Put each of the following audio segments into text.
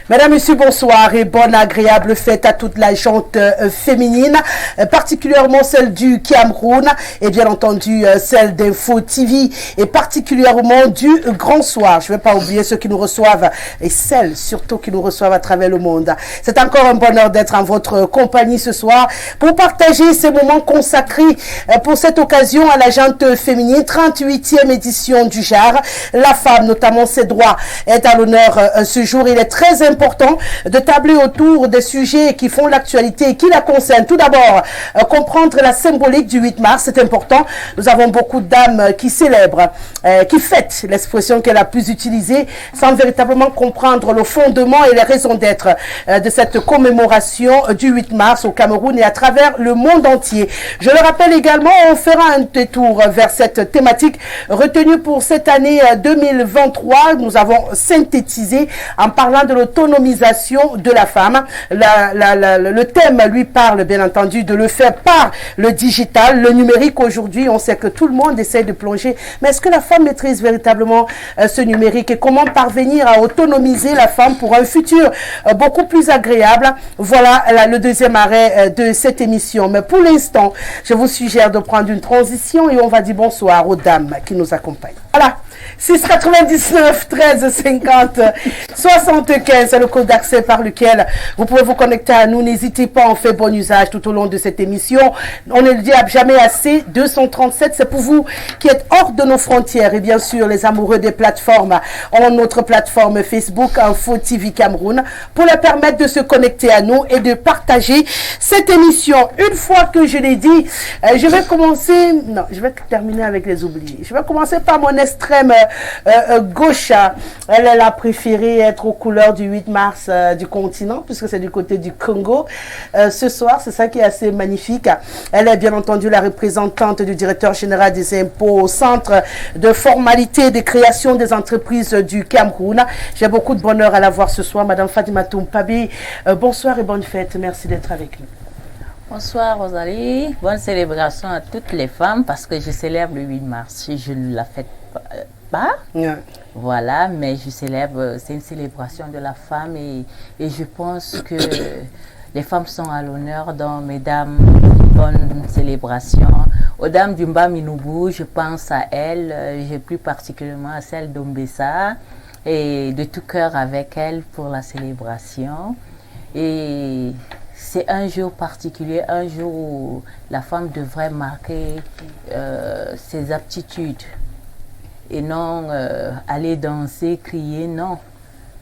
Mesdames, Messieurs, bonsoir et bonne agréable fête à toute la gente féminine, particulièrement celle du Cameroun et bien entendu celle d'Info TV et particulièrement du Grand Soir. Je ne vais pas oublier ceux qui nous reçoivent et celles surtout qui nous reçoivent à travers le monde. C'est encore un bonheur d'être en votre compagnie ce soir pour partager ces moments consacrés pour cette occasion à la gente féminine, 38e édition du JAR. La femme, notamment ses droits, est à l'honneur ce jour. Il est très important de tabler autour des sujets qui font l'actualité et qui la concernent. Tout d'abord, comprendre la symbolique du 8 mars, c'est important. Nous avons beaucoup de dames qui célèbrent, qui fêtent l'expression qu'elle a plus utilisée sans véritablement comprendre le fondement et les raisons d'être de cette commémoration du 8 mars au Cameroun et à travers le monde entier. Je le rappelle également, on fera un détour vers cette thématique retenue pour cette année 2023. Nous avons synthétisé en parlant de l'autonomisation de la femme. Le thème lui parle bien entendu de le faire par le digital, le numérique. Aujourd'hui, on sait que tout le monde essaie de plonger. Mais est-ce que la femme maîtrise véritablement ce numérique et comment parvenir à autonomiser la femme pour un futur beaucoup plus agréable? Voilà le deuxième arrêt de cette émission. Mais pour l'instant, je vous suggère de prendre une transition et on va dire bonsoir aux dames qui nous accompagnent. Voilà. 699 13 50 75, c'est le code d'accès par lequel vous pouvez vous connecter à nous. N'hésitez pas, on fait bon usage tout au long de cette émission. On ne le dit jamais assez. 237, c'est pour vous qui êtes hors de nos frontières. Et bien sûr, les amoureux des plateformes ont notre plateforme Facebook Info TV Cameroun pour leur permettre de se connecter à nous et de partager cette émission. Une fois que je l'ai dit, je vais commencer. Non, je vais terminer avec les oubliés. Je vais commencer par mon extrême gauche. Elle a préféré être aux couleurs du 8 mars du continent puisque c'est du côté du Congo. Ce soir, c'est ça qui est assez magnifique. Elle est bien entendu la représentante du directeur général des impôts au centre de formalité de création des entreprises du Cameroun. J'ai beaucoup de bonheur à la voir ce soir, Madame Fatoumata Mpabe. Bonsoir et bonne fête. Merci d'être avec nous. Bonsoir Rosalie, bonne célébration à toutes les femmes parce que je célèbre le 8 mars. Je ne la fête pas, voilà, mais je célèbre, c'est une célébration de la femme et je pense que les femmes sont à l'honneur dans mesdames, bonne célébration. Aux dames du Mba Minoubou, je pense à elles, j'ai plus particulièrement à celle d'Ombessa et de tout cœur avec elles pour la célébration. Et c'est un jour particulier, un jour où la femme devrait marquer ses aptitudes et non aller danser, crier, non.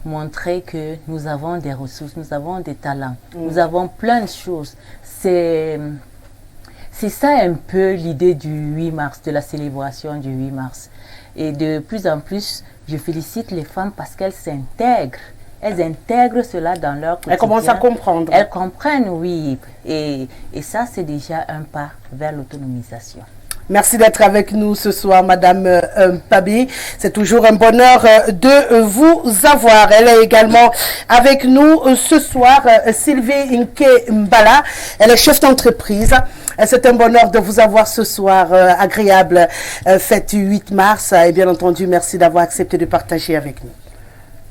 Montrer que nous avons des ressources, nous avons des talents, nous avons plein de choses. C'est ça un peu l'idée du 8 mars, de la célébration du 8 mars. Et de plus en plus, je félicite les femmes parce qu'elles s'intègrent. Elles intègrent cela dans leur quotidien. Elles commencent à comprendre. Elles comprennent, oui. Et ça, c'est déjà un pas vers l'autonomisation. Merci d'être avec nous ce soir, Madame Mpabe. C'est toujours un bonheur de vous avoir. Elle est également avec nous ce soir, Sylvie Nke Mbala. Elle est chef d'entreprise. C'est un bonheur de vous avoir ce soir. Agréable fête du 8 mars. Et bien entendu, merci d'avoir accepté de partager avec nous.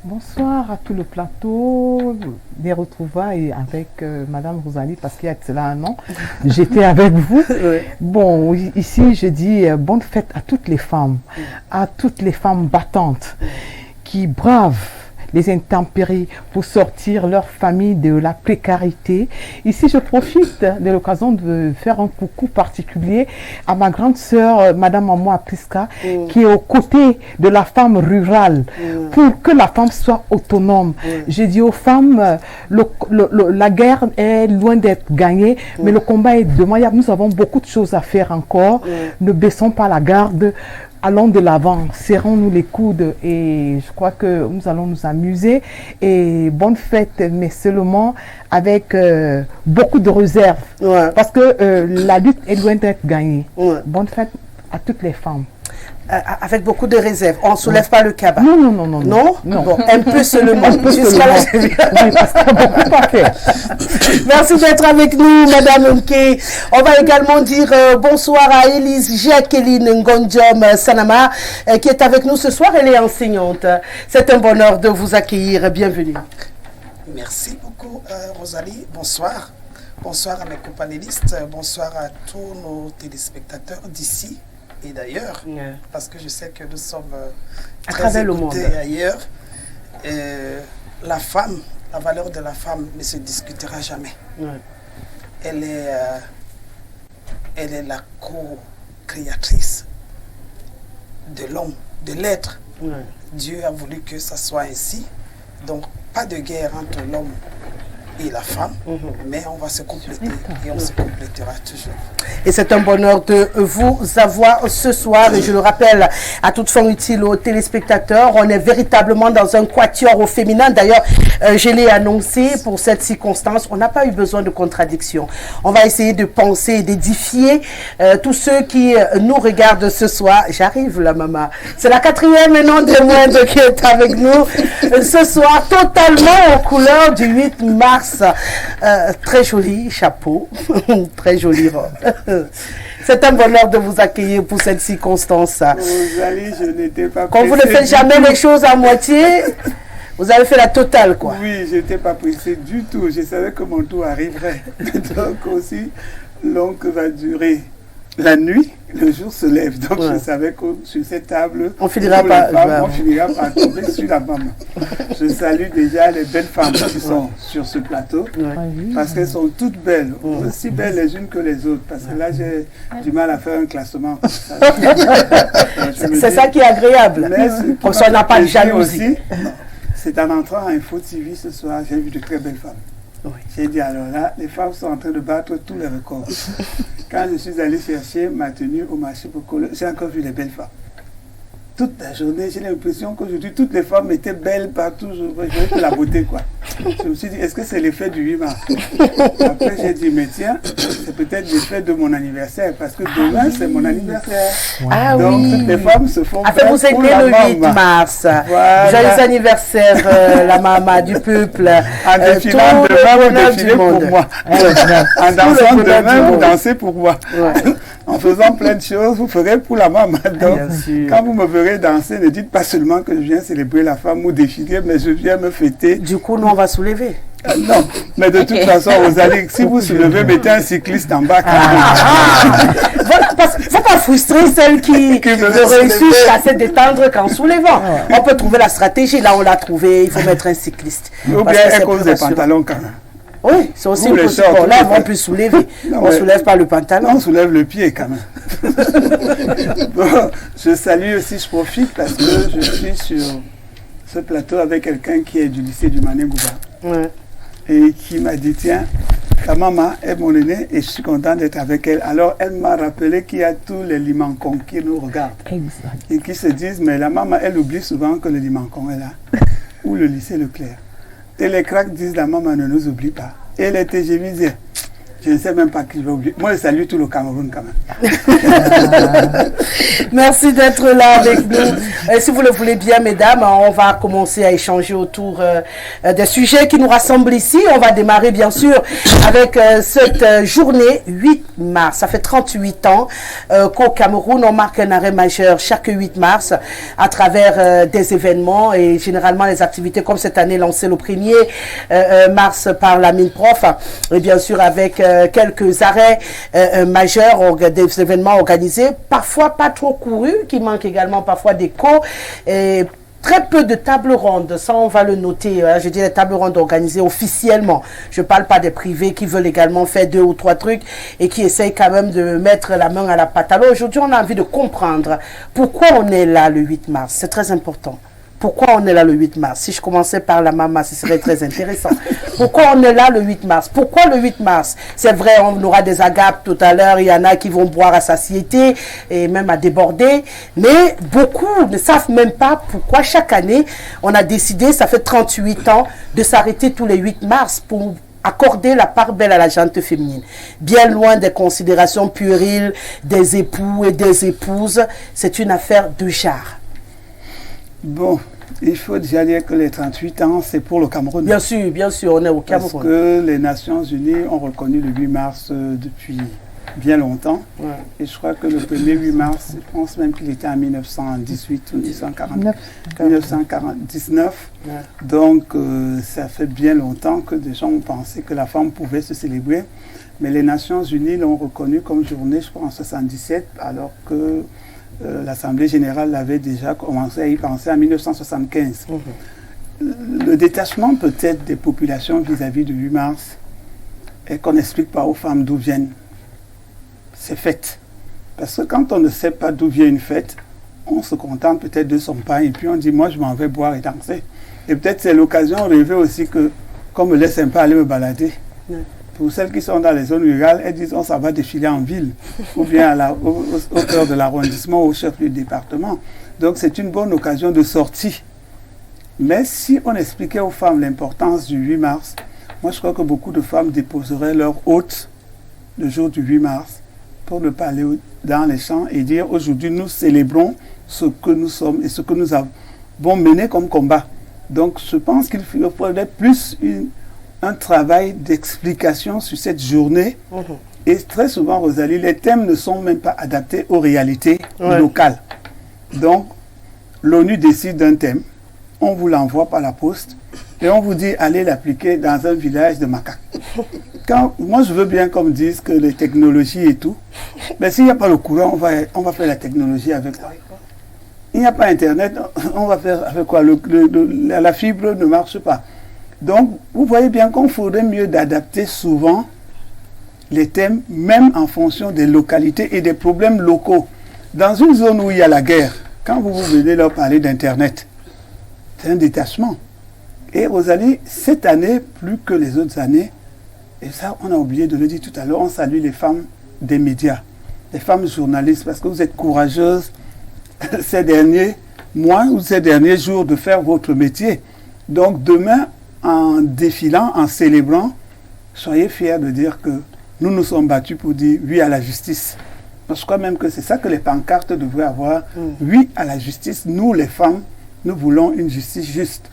Bonsoir à tout le plateau, des retrouvailles avec Madame Rosalie, parce qu'il y a cela un an, j'étais avec vous. Oui. Bon, ici je dis bonne fête à toutes les femmes battantes qui bravent les intempéries pour sortir leur famille de la précarité. Ici, je profite de l'occasion de faire un coucou particulier à ma grande sœur, Madame Amoa Priska, qui est aux côtés de la femme rurale, pour que la femme soit autonome. J'ai dit aux femmes, la guerre est loin d'être gagnée, mais le combat est demain. Nous avons beaucoup de choses à faire encore. Ne baissons pas la garde. Allons de l'avant, serrons-nous les coudes et je crois que nous allons nous amuser. Et bonne fête, mais seulement avec beaucoup de réserve. Parce que la lutte est loin d'être gagnée. Bonne fête à toutes les femmes. Avec beaucoup de réserve. On ne soulève pas le cabas. Non. Non. Bon, un peu seulement. Jusqu'à là, oui, parce qu'il y a beaucoup à faire. Merci d'être avec nous, Madame Mke. On va également dire bonsoir à Élise Jacqueline Ngondiom Sanama, qui est avec nous ce soir. Elle est enseignante. C'est un bonheur de vous accueillir. Bienvenue. Merci beaucoup, Rosalie. Bonsoir. Bonsoir à mes companélistes. Bonsoir à tous nos téléspectateurs d'ici et d'ailleurs. Parce que je sais que nous sommes à travers le monde ailleurs. La femme, la valeur de la femme ne se discutera jamais. Elle est la co-créatrice de l'homme, de l'être. Dieu a voulu que ça soit ainsi. Donc, pas de guerre entre l'homme et la femme, mais on va se compléter et on se complétera toujours. Et c'est un bonheur de vous avoir ce soir. Et je le rappelle à toute fin utile aux téléspectateurs, on est véritablement dans un quatuor au féminin. D'ailleurs, je l'ai annoncé pour cette circonstance, on n'a pas eu besoin de contradiction. On va essayer de penser et d'édifier tous ceux qui nous regardent ce soir. J'arrive là, maman. C'est la 4e et non des moindres qui est avec nous ce soir, totalement aux couleurs du 8 mars. Très joli chapeau, très jolie robe. C'est un bonheur de vous accueillir pour cette circonstance. Rosalie, je n'étais pas Quand vous ne faites jamais les choses à moitié, vous avez fait la totale, quoi. Oui, je n'étais pas pressée du tout. Je savais que mon tour arriverait. Donc aussi, l'oncle va durer la nuit, le jour se lève. Donc je savais que sur cette table, on finira par tomber sur la maman. Je salue déjà les belles femmes qui sont sur ce plateau, parce qu'elles sont toutes belles, aussi belles les unes que les autres. Parce que là, j'ai du mal à faire un classement. C'est ça qui est agréable. Comme ça, on n'a pas de jalousie. C'est en entrant à Info TV ce soir, j'ai vu de très belles femmes. J'ai dit alors là, les femmes sont en train de battre tous les records. Quand je suis allé chercher ma tenue au marché Bokolo, j'ai encore vu les belles femmes. Toute la journée, j'ai l'impression qu'aujourd'hui, toutes les femmes étaient belles partout. Je voyais que la beauté, quoi. Je me suis dit, est-ce que c'est l'effet du 8 mars? Après, j'ai dit, mais tiens, c'est peut-être l'effet de mon anniversaire, parce que demain, c'est mon anniversaire. Ah donc, toutes les femmes se font belles vous êtes né le 8 mars. Voilà. Joyeux anniversaire, la maman du peuple. En défilant demain, vous défilez pour moi. En dansant demain, vous dansez pour moi. En faisant plein de choses, vous ferez pour la maman. Donc, quand vous me verrez danser, ne dites pas seulement que je viens célébrer la femme ou défiler, mais je viens me fêter. Du coup, nous, on va soulever. Non, mais de toute façon, Rosalie, si vous soulevez, mettez un cycliste en bas. Voilà, parce qu'il ne faut pas frustrer celle qui réussit à se détendre qu'en soulevant. On peut trouver la stratégie, là on l'a trouvé, il faut mettre un cycliste. Ou bien elle cause des pantalons quand même. Oui, c'est aussi possible. Bon, là, on peut soulever. On ne soulève pas le pantalon. On soulève le pied quand même. Bon, je salue aussi, je profite parce que je suis sur ce plateau avec quelqu'un qui est du lycée du Mané-Gouba. Et qui m'a dit, tiens, ta maman est mon aînée et je suis content d'être avec elle. Alors, elle m'a rappelé qu'il y a tous les limancons qui nous regardent. Exact. Et qui se disent, mais la maman, elle oublie souvent que le limancon est là. Ou le lycée Leclerc. Et les cracks disent, la maman ne nous oublie pas. Et les TGV disent, je ne sais même pas qui je vais oublier. Moi, je salue tout le Cameroun quand même. Merci d'être là avec nous. Si vous le voulez bien, mesdames, on va commencer à échanger autour des sujets qui nous rassemblent ici. On va démarrer, bien sûr, avec cette journée 8 mars. Ça fait 38 ans qu'au Cameroun, on marque un arrêt majeur chaque 8 mars à travers des événements et généralement les activités comme cette année lancée le 1er mars par la MINPROF et bien sûr avec quelques arrêts majeurs, des événements organisés, parfois pas trop courus, qui manquent également parfois d'écho, et très peu de tables rondes, ça on va le noter, je dis les tables rondes organisées officiellement. Je ne parle pas des privés qui veulent également faire 2 ou 3 trucs et qui essayent quand même de mettre la main à la pâte. Alors aujourd'hui on a envie de comprendre pourquoi on est là le 8 mars, c'est très important. Pourquoi on est là le 8 mars? Si je commençais par la maman, ce serait très intéressant. Pourquoi on est là le 8 mars? Pourquoi le 8 mars? C'est vrai, on aura des agapes tout à l'heure. Il y en a qui vont boire à satiété et même à déborder. Mais beaucoup ne savent même pas pourquoi chaque année, on a décidé, ça fait 38 ans, de s'arrêter tous les 8 mars pour accorder la part belle à la gente féminine. Bien loin des considérations puériles des époux et des épouses. C'est une affaire de genre. Bon, il faut déjà dire que les 38 ans, c'est pour le Cameroun. Bien sûr, on est au Cameroun. Parce que les Nations Unies ont reconnu le 8 mars depuis bien longtemps. Ouais. Et je crois que le premier 8 mars, je pense même qu'il était en 1918 ou 1949. Ouais. Donc, ça fait bien longtemps que des gens ont pensé que la femme pouvait se célébrer. Mais les Nations Unies l'ont reconnu comme journée, je crois, en 1977, alors que l'Assemblée générale l'avait déjà commencé à y penser en 1975. Le détachement peut-être des populations vis-à-vis du 8 mars et qu'on n'explique pas aux femmes d'où viennent ces fêtes. Parce que quand on ne sait pas d'où vient une fête, on se contente peut-être de son pain et puis on dit moi je m'en vais boire et danser. Et peut-être c'est l'occasion de rêver aussi qu'on me laisse un peu aller me balader. Pour celles qui sont dans les zones rurales, elles disent ça va défiler en ville ou bien au cœur de l'arrondissement, au chef du département. Donc c'est une bonne occasion de sortie. Mais si on expliquait aux femmes l'importance du 8 mars, moi je crois que beaucoup de femmes déposeraient leur hôte le jour du 8 mars pour ne pas aller dans les champs et dire aujourd'hui nous célébrons ce que nous sommes et ce que nous avons mené comme combat. Donc je pense qu'il faudrait plus un travail d'explication sur cette journée. Et très souvent, Rosalie, les thèmes ne sont même pas adaptés aux réalités locales. Donc, l'ONU décide d'un thème, on vous l'envoie par la poste et on vous dit allez l'appliquer dans un village de macaques. Moi, je veux bien qu'on me dise que les technologies et tout, mais s'il n'y a pas le courant, on va faire la technologie avec quoi? Il n'y a pas Internet, on va faire avec quoi? La fibre ne marche pas. Donc, vous voyez bien qu'on faudrait mieux d'adapter souvent les thèmes, même en fonction des localités et des problèmes locaux. Dans une zone où il y a la guerre, quand vous venez leur parler d'Internet, c'est un détachement. Et Rosalie, cette année, plus que les autres années, et ça, on a oublié de le dire tout à l'heure, on salue les femmes des médias, les femmes journalistes, parce que vous êtes courageuses ces derniers mois ou ces derniers jours de faire votre métier. Donc demain, en défilant, en célébrant, soyez fiers de dire que nous nous sommes battus pour dire oui à la justice. Je crois même que c'est ça que les pancartes devraient avoir. Oui à la justice. Nous, les femmes, nous voulons une justice juste.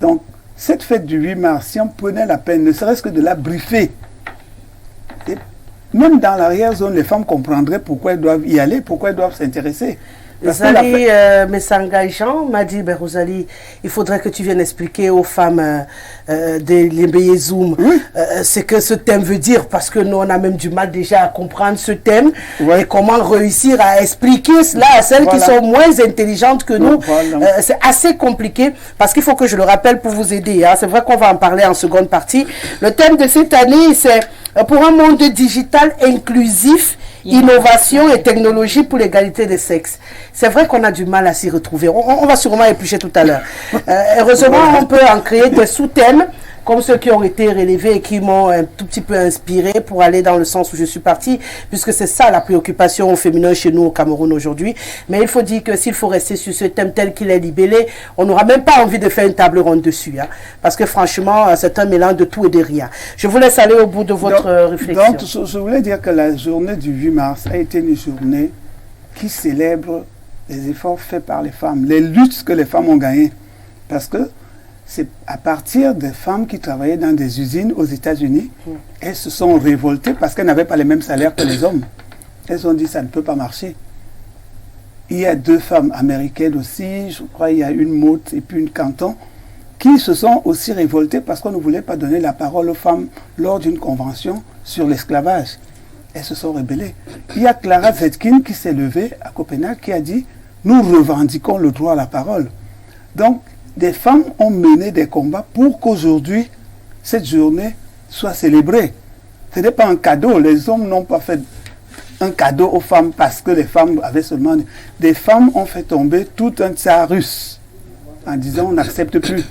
Donc, cette fête du 8 mars, si on prenait la peine, ne serait-ce que de la briefer, et même dans l'arrière-zone, les femmes comprendraient pourquoi elles doivent y aller, pourquoi elles doivent s'intéresser. Rosalie Mesanga-Jean m'a dit, Rosalie, il faudrait que tu viennes expliquer aux femmes de l'Embeye Zoom ce que ce thème veut dire, parce que nous, on a même du mal déjà à comprendre ce thème et comment réussir à expliquer cela à celles qui sont moins intelligentes que nous. C'est assez compliqué, parce qu'il faut que je le rappelle pour vous aider. Hein. C'est vrai qu'on va en parler en seconde partie. Le thème de cette année, c'est pour un monde digital inclusif, innovation et technologie pour l'égalité des sexes. C'est vrai qu'on a du mal à s'y retrouver. On va sûrement éplucher tout à l'heure. Heureusement, on peut en créer des sous-thèmes comme ceux qui ont été relevés et qui m'ont un tout petit peu inspiré pour aller dans le sens où je suis partie, puisque c'est ça la préoccupation au féminin chez nous au Cameroun aujourd'hui. Mais il faut dire que s'il faut rester sur ce thème tel qu'il est libellé, on n'aura même pas envie de faire une table ronde dessus. Hein, parce que franchement, c'est un mélange de tout et de rien. Je vous laisse aller au bout de votre réflexion. Donc, je voulais dire que la journée du 8 mars a été une journée qui célèbre les efforts faits par les femmes, les luttes que les femmes ont gagnées. Parce que c'est à partir des femmes qui travaillaient dans des usines aux États-Unis, elles se sont révoltées parce qu'elles n'avaient pas les mêmes salaires que les hommes. Elles ont dit ça ne peut pas marcher. Il y a 2 femmes américaines aussi, je crois il y a une Motte et puis une Canton, qui se sont aussi révoltées parce qu'on ne voulait pas donner la parole aux femmes lors d'une convention sur l'esclavage. Elles se sont rebellées. Il y a Clara Zetkin qui s'est levée à Copenhague qui a dit « Nous revendiquons le droit à la parole ». Donc, des femmes ont mené des combats pour qu'aujourd'hui, cette journée soit célébrée. Ce n'est pas un cadeau. Les hommes n'ont pas fait un cadeau aux femmes parce que les femmes avaient seulement... Des femmes ont fait tomber tout un tsar russe en disant on n'accepte plus.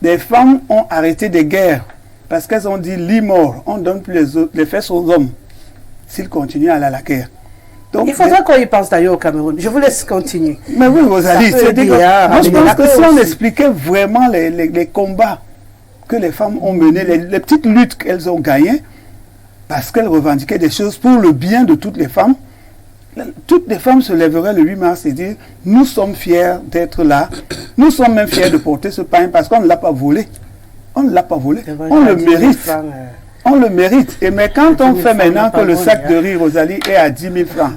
Des femmes ont arrêté des guerres parce qu'elles ont dit l'immoral, on ne donne plus les fesses aux hommes s'ils continuent à aller à la guerre. Donc, il faudra qu'on y pense d'ailleurs au Cameroun. Je vous laisse continuer. Mais oui, Rosalie, moi je pense que si on expliquait vraiment les combats que les femmes ont menés, les petites luttes qu'elles ont gagnées, parce qu'elles revendiquaient des choses pour le bien de toutes les femmes se lèveraient le 8 mars et dire nous sommes fiers d'être là, nous sommes même fiers de porter ce pain parce qu'on ne l'a pas volé. On ne l'a pas volé, on le mérite. on le mérite. Et mais quand on fait maintenant que le sac de riz, Rosalie, est à 10 000 francs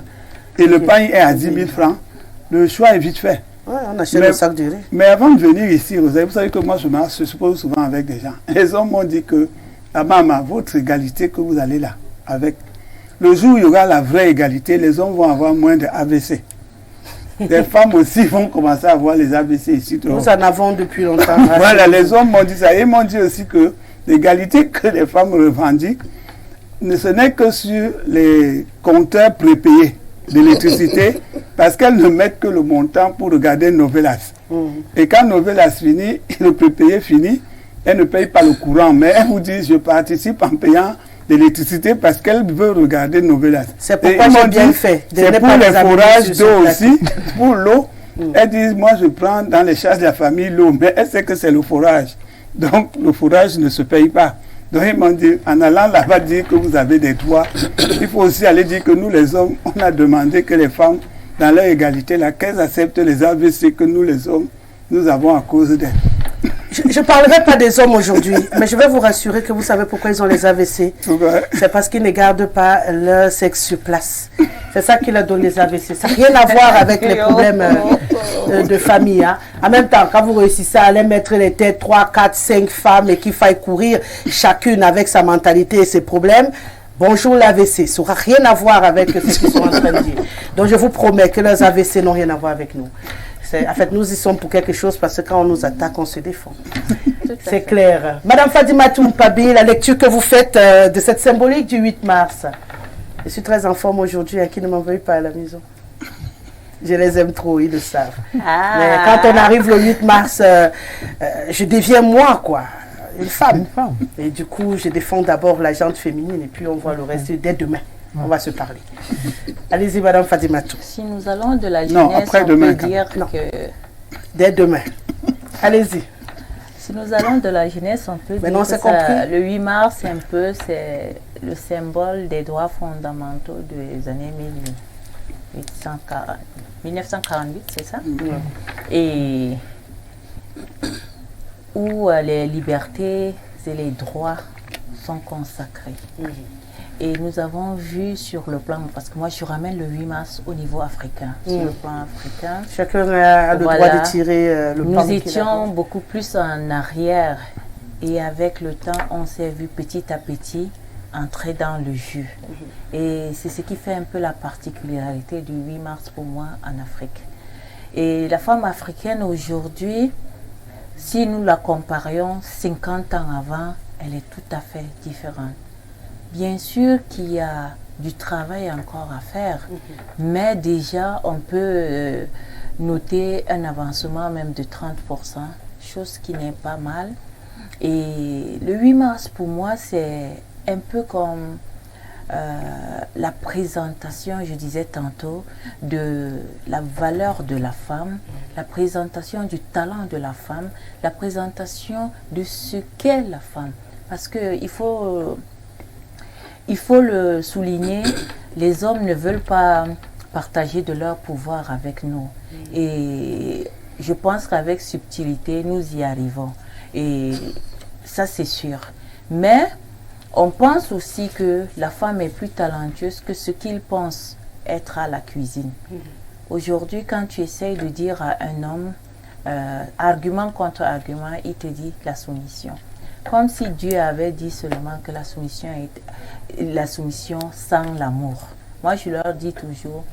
et le pain est à 10 000 francs, le choix est vite fait. Ouais, on achète le sac de riz. Mais avant de venir ici, Rosalie, vous savez que moi je marche, je suppose souvent avec des gens. Les hommes m'ont dit que, ah maman, votre égalité que vous allez là, avec le jour où il y aura la vraie égalité, les hommes vont avoir moins de AVC. Les femmes aussi vont commencer à avoir les AVC ici. Nous en avons depuis longtemps. Voilà, les hommes m'ont dit ça. Ils m'ont dit aussi que l'égalité que les femmes revendiquent, ce n'est que sur les compteurs prépayés d'électricité, parce qu'elles ne mettent que le montant pour regarder Novelas. Et quand Novelas finit, le prépayé finit, elles ne payent pas le courant, mais elles vous disent, je participe en payant l'électricité parce qu'elle veut regarder Novelas. C'est pourquoi j'ai bien fait. C'est pour les forages d'eau aussi, pour l'eau. Elles disent, moi je prends dans les charges de la famille l'eau, mais elle sait que c'est le forage. Donc le forage ne se paye pas. Donc ils m'ont dit, en allant là-bas dire que vous avez des droits, il faut aussi aller dire que nous les hommes, on a demandé que les femmes, dans leur égalité, là, qu'elles acceptent les AVC que nous les hommes, nous avons à cause d'elles. Je ne parlerai pas des hommes aujourd'hui, mais je vais vous rassurer que vous savez pourquoi ils ont les AVC. C'est parce qu'ils ne gardent pas leur sexe sur place. C'est ça qui leur donne les AVC. Ça n'a rien à voir avec les problèmes de famille. Hein. En même temps, quand vous réussissez à aller mettre les têtes 3, 4, 5 femmes et qu'il faille courir chacune avec sa mentalité et ses problèmes, bonjour l'AVC. Ça n'aura rien à voir avec ce qu'ils sont en train de dire. Donc je vous promets que leurs AVC n'ont rien à voir avec nous. En fait, nous y sommes pour quelque chose parce que quand on nous attaque, on se défend. C'est clair. Madame Fadimatou Mpabi, la lecture que vous faites de cette symbolique du 8 mars. Je suis très en forme aujourd'hui, à qui ne m'envoie pas à la maison. Je les aime trop, ils le savent. Mais quand on arrive le 8 mars, je deviens moi, quoi. Une femme. Et du coup, je défends d'abord la gente féminine et puis on voit le reste dès demain. On va se parler. Allez-y, Madame Fadimatou. Si nous allons de la jeunesse, on peut dire que... Dès demain. Allez-y. Si nous allons de la jeunesse, on peut dire que le 8 mars, c'est le symbole des droits fondamentaux des années 1948, c'est ça? Et où les libertés et les droits sont consacrés. Et nous avons vu sur le plan, parce que moi je ramène le 8 mars au niveau africain, sur le plan africain. Chacun a le droit de tirer le plan. Nous étions beaucoup plus en arrière et avec le temps on s'est vu petit à petit entrer dans le jus. Et c'est ce qui fait un peu la particularité du 8 mars pour moi en Afrique. Et la femme africaine aujourd'hui, si nous la comparions 50 ans avant, elle est tout à fait différente. Bien sûr qu'il y a du travail encore à faire, mais déjà on peut noter un avancement même de 30%, chose qui n'est pas mal. Et le 8 mars pour moi c'est un peu comme la présentation, je disais tantôt, de la valeur de la femme, la présentation du talent de la femme, la présentation de ce qu'est la femme. Parce qu'il faut le souligner, les hommes ne veulent pas partager de leur pouvoir avec nous. Et je pense qu'avec subtilité, nous y arrivons. Et ça, c'est sûr. Mais on pense aussi que la femme est plus talentueuse que ce qu'ils pensent être à la cuisine. Aujourd'hui, quand tu essayes de dire à un homme, argument contre argument, il te dit la soumission. Comme si Dieu avait dit seulement que la soumission sans l'amour. Moi, je leur dis toujours,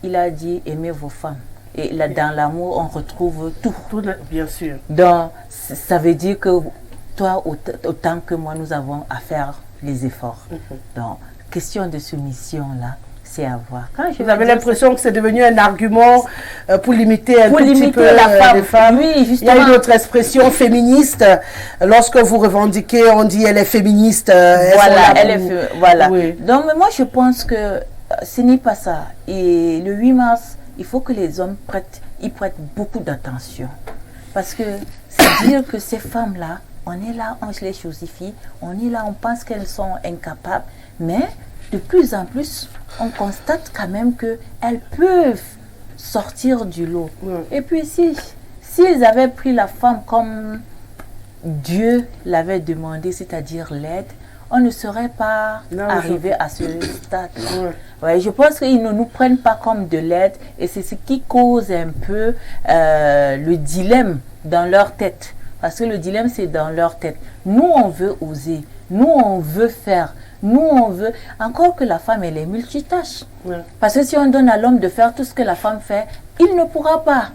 il a dit aimez vos femmes. Et là, dans l'amour, on retrouve tout. Bien sûr. Donc, ça veut dire que toi, autant que moi, nous avons à faire les efforts. Donc, question de soumission, là, c'est à voir. Vous avez l'impression que c'est devenu un argument pour limiter un petit peu la femme. Les femmes. Oui, justement. Il y a une autre expression féministe. Lorsque vous revendiquez, on dit elle est féministe. Voilà. Oui. Donc, moi, je pense que ce n'est pas ça. Et le 8 mars, il faut que les hommes prêtent beaucoup d'attention. Parce que c'est dire que ces femmes-là, on est là, on les chosifie, on est là, on pense qu'elles sont incapables, mais de plus en plus, on constate quand même qu'elles peuvent sortir du lot. Et puis s'ils avaient pris la femme comme Dieu l'avait demandé, c'est-à-dire l'aide, on ne serait pas arrivé à ce stade-là. Ouais, je pense qu'ils ne nous prennent pas comme de l'aide et c'est ce qui cause un peu le dilemme dans leur tête. Parce que le dilemme, c'est dans leur tête. Nous, on veut oser. Nous, on veut faire. Nous, on veut... Encore que la femme, elle est multitâche. Parce que si on donne à l'homme de faire tout ce que la femme fait, il ne pourra pas.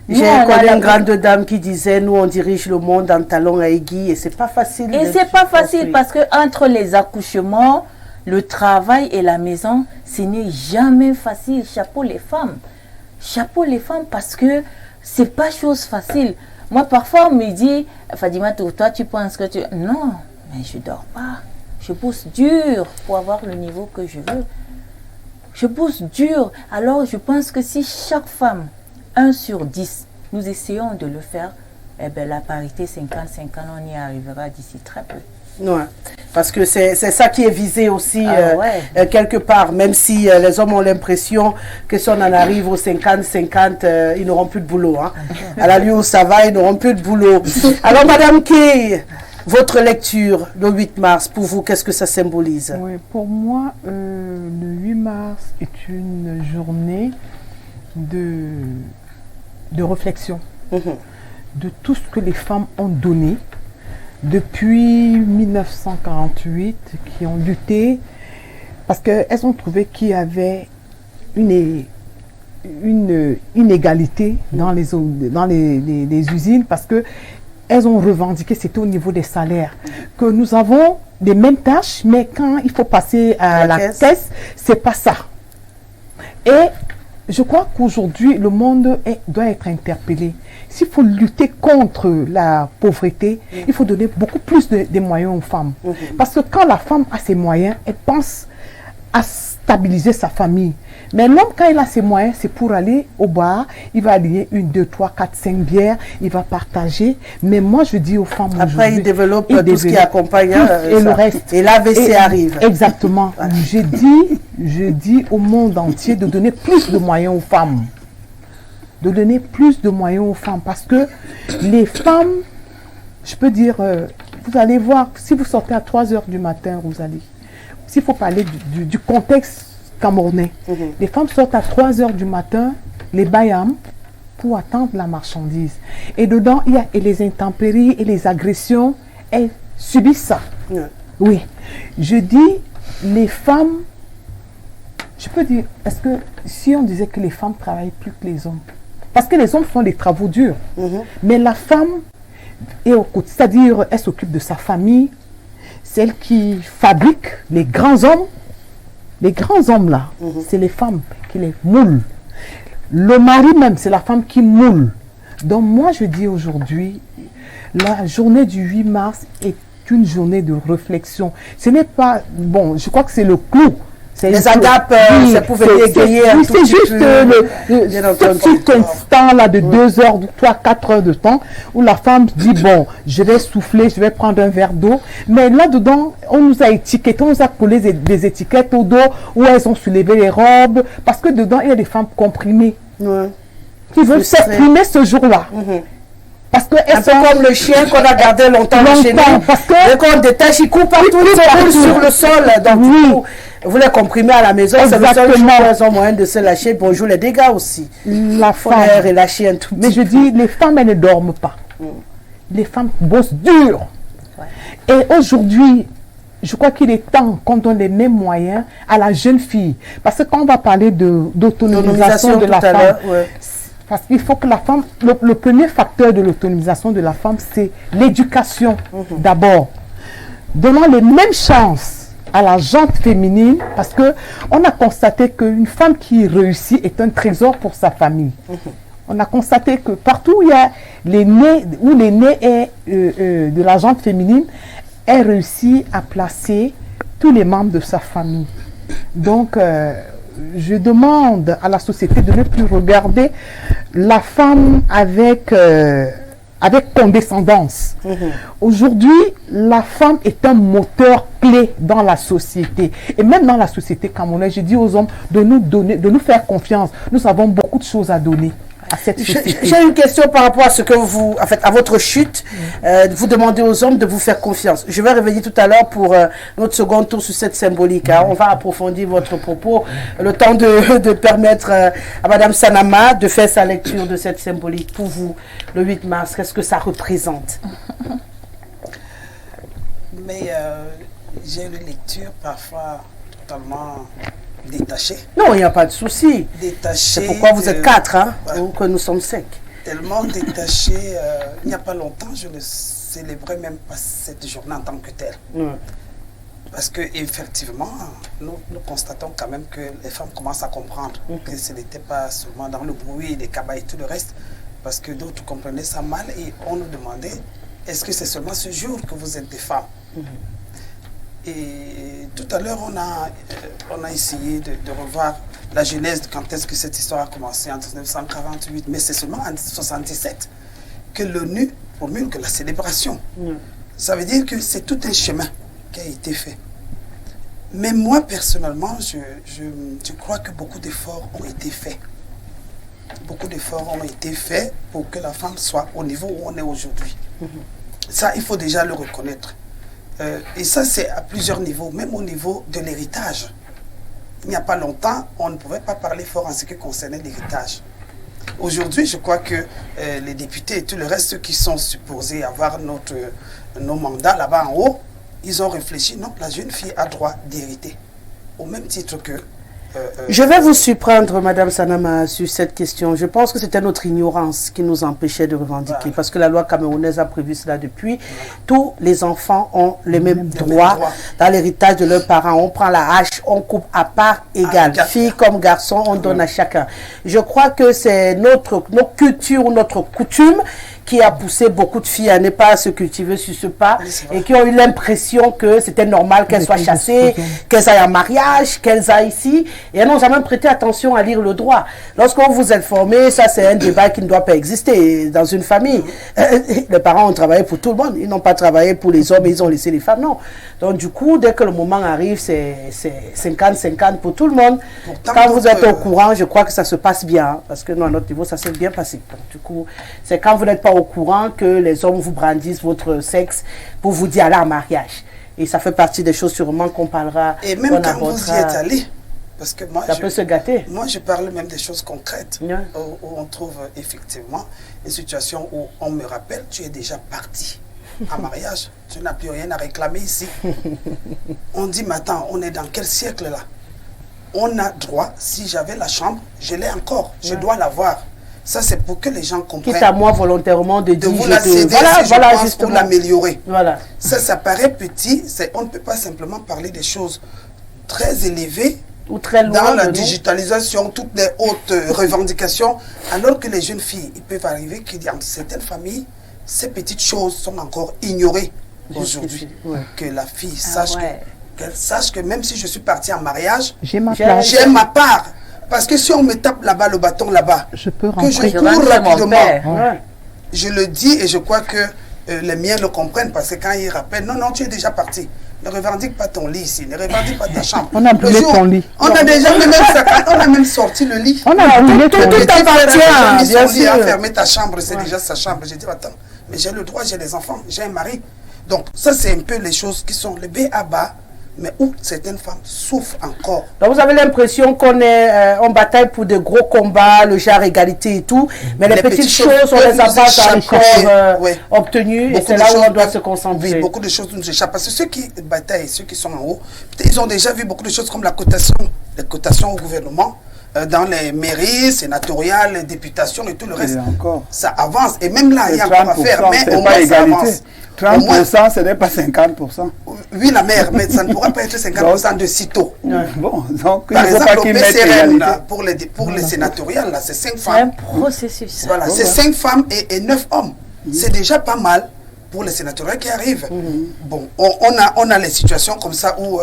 J'ai connu une grande dame qui disait, nous, on dirige le monde en talons à aiguilles et c'est pas facile. Et c'est pas facile parce que entre les accouchements, le travail et la maison, ce n'est jamais facile. Chapeau les femmes. Chapeau les femmes parce que c'est pas chose facile. Moi, parfois, on me dit, Fadima, toi, tu penses que tu... Non, mais je dors pas. Je pousse dur pour avoir le niveau que je veux. Je pousse dur. Alors, je pense que si chaque femme, 1 sur 10, nous essayons de le faire, eh bien, la parité 50-50, on y arrivera d'ici très peu. Ouais, parce que c'est ça qui est visé aussi quelque part, même si les hommes ont l'impression que si on en arrive au 50-50, ils n'auront plus de boulot. Hein. À la lieu où ça va, ils n'auront plus de boulot. Alors, Madame Kay, votre lecture le 8 mars, pour vous, qu'est-ce que ça symbolise? Oui, pour moi, le 8 mars est une journée de réflexion, de tout ce que les femmes ont donné depuis 1948, qui ont lutté, parce qu'elles ont trouvé qu'il y avait une inégalité dans les usines, parce que elles ont revendiqué, c'était au niveau des salaires, que nous avons les mêmes tâches, mais quand il faut passer à la caisse, c'est pas ça. Et je crois qu'aujourd'hui, le monde doit être interpellé. S'il faut lutter contre la pauvreté, il faut donner beaucoup plus de moyens aux femmes. Parce que quand la femme a ses moyens, elle pense à stabiliser sa famille. Mais l'homme, quand il a ses moyens, c'est pour aller au bar, il va allier 1, 2, 3, 4, 5 bières, il va partager. Mais moi, je dis aux femmes après, il développe tout ce qui accompagne et le reste. Et l'AVC arrive. Exactement. Je dis au monde entier de donner plus de moyens aux femmes. De donner plus de moyens aux femmes. Parce que les femmes, je peux dire, vous allez voir, si vous sortez à 3 heures du matin, Rosalie, s'il faut parler du contexte camerounais, les femmes sortent à 3 heures du matin, les bayams, pour attendre la marchandise. Et dedans, il y a et les intempéries et les agressions, elles subissent ça. Oui. Je dis, les femmes, je peux dire, parce que si on disait que les femmes travaillent plus que les hommes, parce que les hommes font des travaux durs, mais la femme est au côté, c'est-à-dire elle s'occupe de sa famille, celle qui fabrique les grands hommes. Les grands hommes là, c'est les femmes qui les moulent. Le mari même, c'est la femme qui moule. Donc moi je dis aujourd'hui, la journée du 8 mars est une journée de réflexion. Ce n'est pas, bon, je crois que c'est le clou. Les agapes, ça pouvait égayer un tout petit peu. C'est juste ce petit instant-là de 2 heures, 3, 4 heures de temps où la femme dit, bon, je vais souffler, je vais prendre un verre d'eau. Mais là-dedans, on nous a étiqueté, on nous a collé des étiquettes au dos où elles ont soulevé les robes. Parce que dedans, il y a des femmes comprimées qui veulent s'exprimer ce jour-là. Parce que un peu comme le chien qu'on a gardé longtemps chez nous. Parce que dès qu'on détache, il coupe partout, il roule sur le sol. Donc, vous les comprimez à la maison, c'est le seul jour où elles ont moyen de se lâcher. Bonjour les dégâts aussi. La femme. Et lâcher un tout petit Mais je dis, les femmes, elles ne dorment pas. Les femmes bossent dur. Et aujourd'hui, je crois qu'il est temps qu'on donne les mêmes moyens à la jeune fille. Parce que quand on va parler d'autonomisation de la femme, parce qu'il faut que la femme, le premier facteur de l'autonomisation de la femme, c'est l'éducation d'abord. Donnons les mêmes chances à la gente féminine, parce que on a constaté qu'une femme qui réussit est un trésor pour sa famille. On a constaté que partout où il y a l'aîné est de la gente féminine, elle réussit à placer tous les membres de sa famille. Donc, je demande à la société de ne plus regarder la femme avec condescendance. Aujourd'hui, la femme est un moteur clé dans la société. Et même dans la société camerounaise, je dis aux hommes de nous faire confiance. Nous avons beaucoup de choses à donner. à cette société. J'ai une question par rapport à ce que vous, en fait, à votre chute. Vous demandez aux hommes de vous faire confiance. Je vais revenir tout à l'heure pour notre second tour sur cette symbolique. Hein. On va approfondir votre propos. Le temps de permettre à Madame Sanama de faire sa lecture de cette symbolique. Pour vous, le 8 mars, qu'est-ce que ça représente? Mais j'ai une lecture parfois totalement détachée. Non, il n'y a pas de souci. Détachée. C'est pourquoi vous êtes 4, hein, voilà. ou que nous sommes 5. Tellement détachée. Il n'y a pas longtemps, je ne célébrais même pas cette journée en tant que telle. Parce que effectivement, nous constatons quand même que les femmes commencent à comprendre que ce n'était pas seulement dans le bruit, les cabas et tout le reste, parce que d'autres comprenaient ça mal et on nous demandait, est-ce que c'est seulement ce jour que vous êtes des femmes? Et tout à l'heure, on a essayé de revoir la genèse, quand est-ce que cette histoire a commencé, en 1948, mais c'est seulement en 1977 que l'ONU promulgue la célébration. Ça veut dire que c'est tout un chemin qui a été fait. Mais moi, personnellement, je crois que beaucoup d'efforts ont été faits. Beaucoup d'efforts ont été faits pour que la femme soit au niveau où on est aujourd'hui. Ça, il faut déjà le reconnaître. Et ça, c'est à plusieurs niveaux, même au niveau de l'héritage. Il n'y a pas longtemps, on ne pouvait pas parler fort en ce qui concernait l'héritage. Aujourd'hui, je crois que les députés et tout le reste, ceux qui sont supposés avoir nos mandats là-bas en haut, ils ont réfléchi, non, la jeune fille a droit d'hériter, au même titre que... Je vais vous surprendre, Madame Sanama, sur cette question. Je pense que c'était notre ignorance qui nous empêchait de revendiquer, parce que la loi camerounaise a prévu cela depuis. Tous les enfants ont les mêmes droits dans l'héritage de leurs parents. On prend la hache, on coupe à part égale. Fille comme garçon, on donne à chacun. Je crois que c'est notre culture, notre coutume qui a poussé beaucoup de filles à ne pas se cultiver sur ce pas et qui ont eu l'impression que c'était normal qu'elles soient chassées, qu'elles aillent en mariage, qu'elles aillent ici. Et elles n'ont jamais prêté attention à lire le droit. Lorsqu'on vous êtes formé, ça c'est un débat qui ne doit pas exister dans une famille. Les parents ont travaillé pour tout le monde. Ils n'ont pas travaillé pour les hommes et ils ont laissé les femmes. Non. Donc du coup, dès que le moment arrive, c'est 50-50 pour tout le monde. Pourtant, quand vous êtes au courant, je crois que ça se passe bien. Hein, parce que nous, à notre niveau, ça s'est bien passé. Donc du coup, c'est quand vous n'êtes pas au courant que les hommes vous brandissent votre sexe pour vous dire aller en mariage. Et ça fait partie des choses sûrement qu'on parlera. Et même quand vous y êtes allé, parce que moi, ça peut se gâter. Moi, je parle même des choses concrètes, où on trouve effectivement une situation où on me rappelle, tu es déjà parti en mariage, tu n'as plus rien à réclamer ici. On dit, mais attends, on est dans quel siècle là? On a droit, si j'avais la chambre, je l'ai encore, je dois l'avoir. Ça, c'est pour que les gens comprennent. Quitte à moi volontairement de dire vous la céder, voilà, justement, pour l'améliorer. Voilà. Ça paraît petit. On ne peut pas simplement parler des choses très élevées ou très loin dans la digitalisation, toutes les hautes revendications, alors que les jeunes filles, ils peuvent arriver que dans certaines familles, ces petites choses sont encore ignorées aujourd'hui. Que la fille sache qu'elle sache que même si je suis partie en mariage, j'ai ma part. Parce que si on me tape là-bas, le bâton là-bas, que je cours rapidement, je le dis et je crois que les miens le comprennent parce que quand ils rappellent, non, tu es déjà parti. Ne revendique pas ton lit ici, ne revendique pas tes chambres. On a brûlé ton lit. On a déjà on a même sorti le lit. On a brûlé ton lit. Tout appartient, bien sûr. Fermer ta chambre, c'est déjà sa chambre. J'ai dit, attends, mais j'ai le droit, j'ai des enfants, j'ai un mari. Donc ça, c'est un peu les choses qui sont le B.A.-bas. Mais où certaines femmes souffrent encore. Donc vous avez l'impression qu'on est en bataille pour de gros combats, le genre égalité et tout, mais les petites choses, on les a pas encore obtenues et c'est là où on doit se concentrer. Oui, beaucoup de choses nous échappent. Parce que ceux qui bataillent, ceux qui sont en haut, ils ont déjà vu beaucoup de choses comme la cotation, les cotations au gouvernement, dans les mairies, sénatoriales, les députations et tout le reste. Ça avance. Et même là, il y a encore à faire, mais au moins ça avance. 30%, ce n'est pas 50%. Oui, la mère, mais ça ne pourra pas être 50% de sitôt. Bon, donc, par exemple, le PCRM, là, pour les sénatoriales, c'est 5 femmes. C'est un processus. Voilà, c'est 5 femmes et 9 hommes. C'est déjà pas mal pour les sénatoriales qui arrivent. Bon, on a les situations comme ça où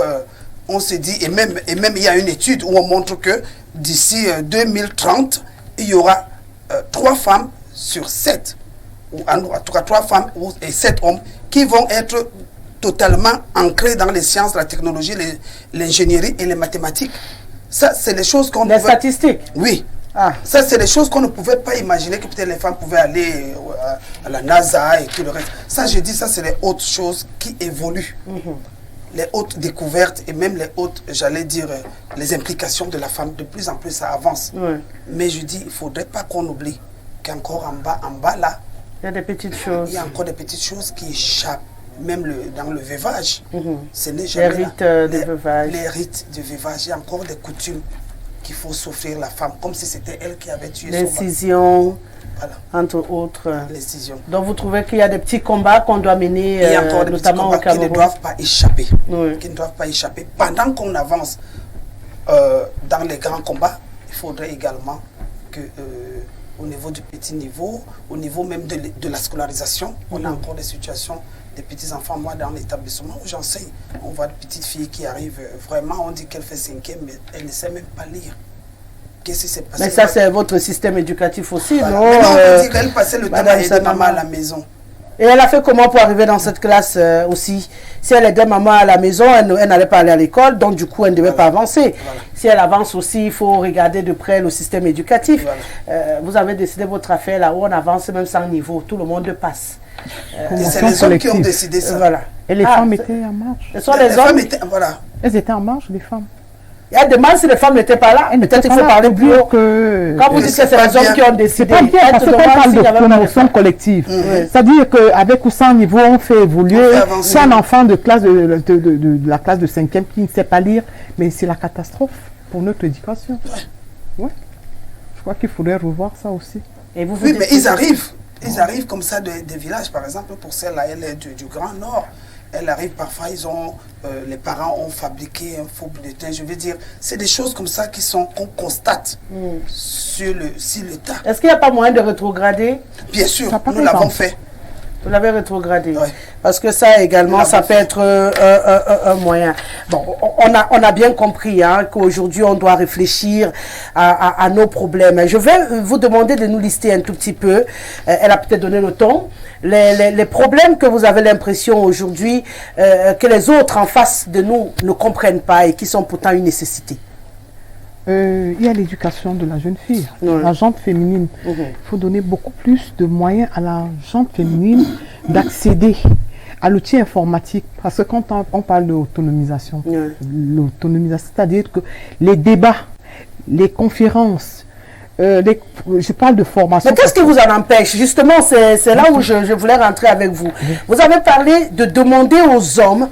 on se dit, et même il y a une étude où on montre que d'ici 2030, il y aura 3 femmes sur 7. Ou en tout cas 3 femmes et 7 hommes qui vont être totalement ancrés dans les sciences, la technologie, l'ingénierie et les mathématiques. Ça, c'est les choses qu'on... Les statistiques. Oui. Ça, c'est des choses qu'on ne pouvait pas imaginer que peut-être les femmes pouvaient aller à la NASA et tout le reste. Ça, je dis, ça, c'est les autres choses qui évoluent. Les hautes découvertes et même les hautes, j'allais dire, les implications de la femme. De plus en plus, ça avance. Mais je dis, il ne faudrait pas qu'on oublie qu'encore en bas, là, il y a des petites choses. Il y a encore des petites choses qui échappent. Même dans le veuvage, ce n'est jamais les rites de veuvage. Les rites de veuvage, il y a encore des coutumes qu'il faut s'offrir la femme, comme si c'était elle qui avait tué son mari. L'incision, entre autres. L'incision. Donc vous trouvez qu'il y a des petits combats qu'on doit mener, il y a encore des notamment petits combats qui ne doivent pas échapper. Qui ne doivent pas échapper. Pendant qu'on avance dans les grands combats, il faudrait également que... au niveau du petit niveau, au niveau même de la scolarisation, on a encore des situations des petits-enfants. Moi, dans l'établissement où j'enseigne, on voit de petites filles qui arrivent, vraiment, on dit qu'elle fait 5e, mais elle ne sait même pas lire. Qu'est-ce qui s'est passé? Mais ça, c'est votre système éducatif aussi, voilà. non? Maintenant, on peut dire qu'elle passait le temps à aider maman à la maison. Et elle a fait comment pour arriver dans cette classe aussi? Si elle aidait maman à la maison, elle n'allait pas aller à l'école, donc du coup, elle ne devait pas avancer. Si elle avance aussi, il faut regarder de près le système éducatif. Vous avez décidé votre affaire là où on avance même sans niveau, tout le monde passe. C'est les hommes qui ont décidé ça. Et les femmes étaient en marche. Ce sont les hommes. Elles étaient en marche, les femmes. Il y a des mal si les femmes n'étaient pas là. Peut-être qu'il faut parler plus haut. Quand vous dites que c'est les hommes qui ont décidé, c'est pas bien parce qu'on parle de promotion collective. C'est-à-dire qu'avec ou sans niveau, on fait évoluer. C'est un enfant de classe de la classe de 5e qui ne sait pas lire, mais c'est la catastrophe pour notre éducation. Ouais. Je crois qu'il faudrait revoir ça aussi. Et vous mais ils arrivent. Ils arrivent comme ça des villages, par exemple, pour celle-là, elle est du Grand Nord. Elle arrive parfois, les parents ont fabriqué un faux bulletin. Je veux dire, c'est des choses comme ça qu'on constate sur le tas. Est-ce qu'il n'y a pas moyen de rétrograder? Bien sûr, nous l'avons fait. Vous l'avez rétrogradé. Parce que ça également, ça peut être un moyen. Bon, on a bien compris qu'aujourd'hui, on doit réfléchir à nos problèmes. Je vais vous demander de nous lister un tout petit peu. Elle a peut-être donné le ton. Les problèmes que vous avez l'impression aujourd'hui que les autres en face de nous ne comprennent pas et qui sont pourtant une nécessité. Il y a l'éducation de la jeune fille, la gente féminine. Il faut donner beaucoup plus de moyens à la gente féminine d'accéder à l'outil informatique. Parce que quand on parle d'autonomisation, c'est-à-dire que les débats, les conférences, je parle de formation. Mais qu'est-ce qui vous en empêche? Justement, c'est là où je voulais rentrer avec vous. Vous avez parlé de demander aux hommes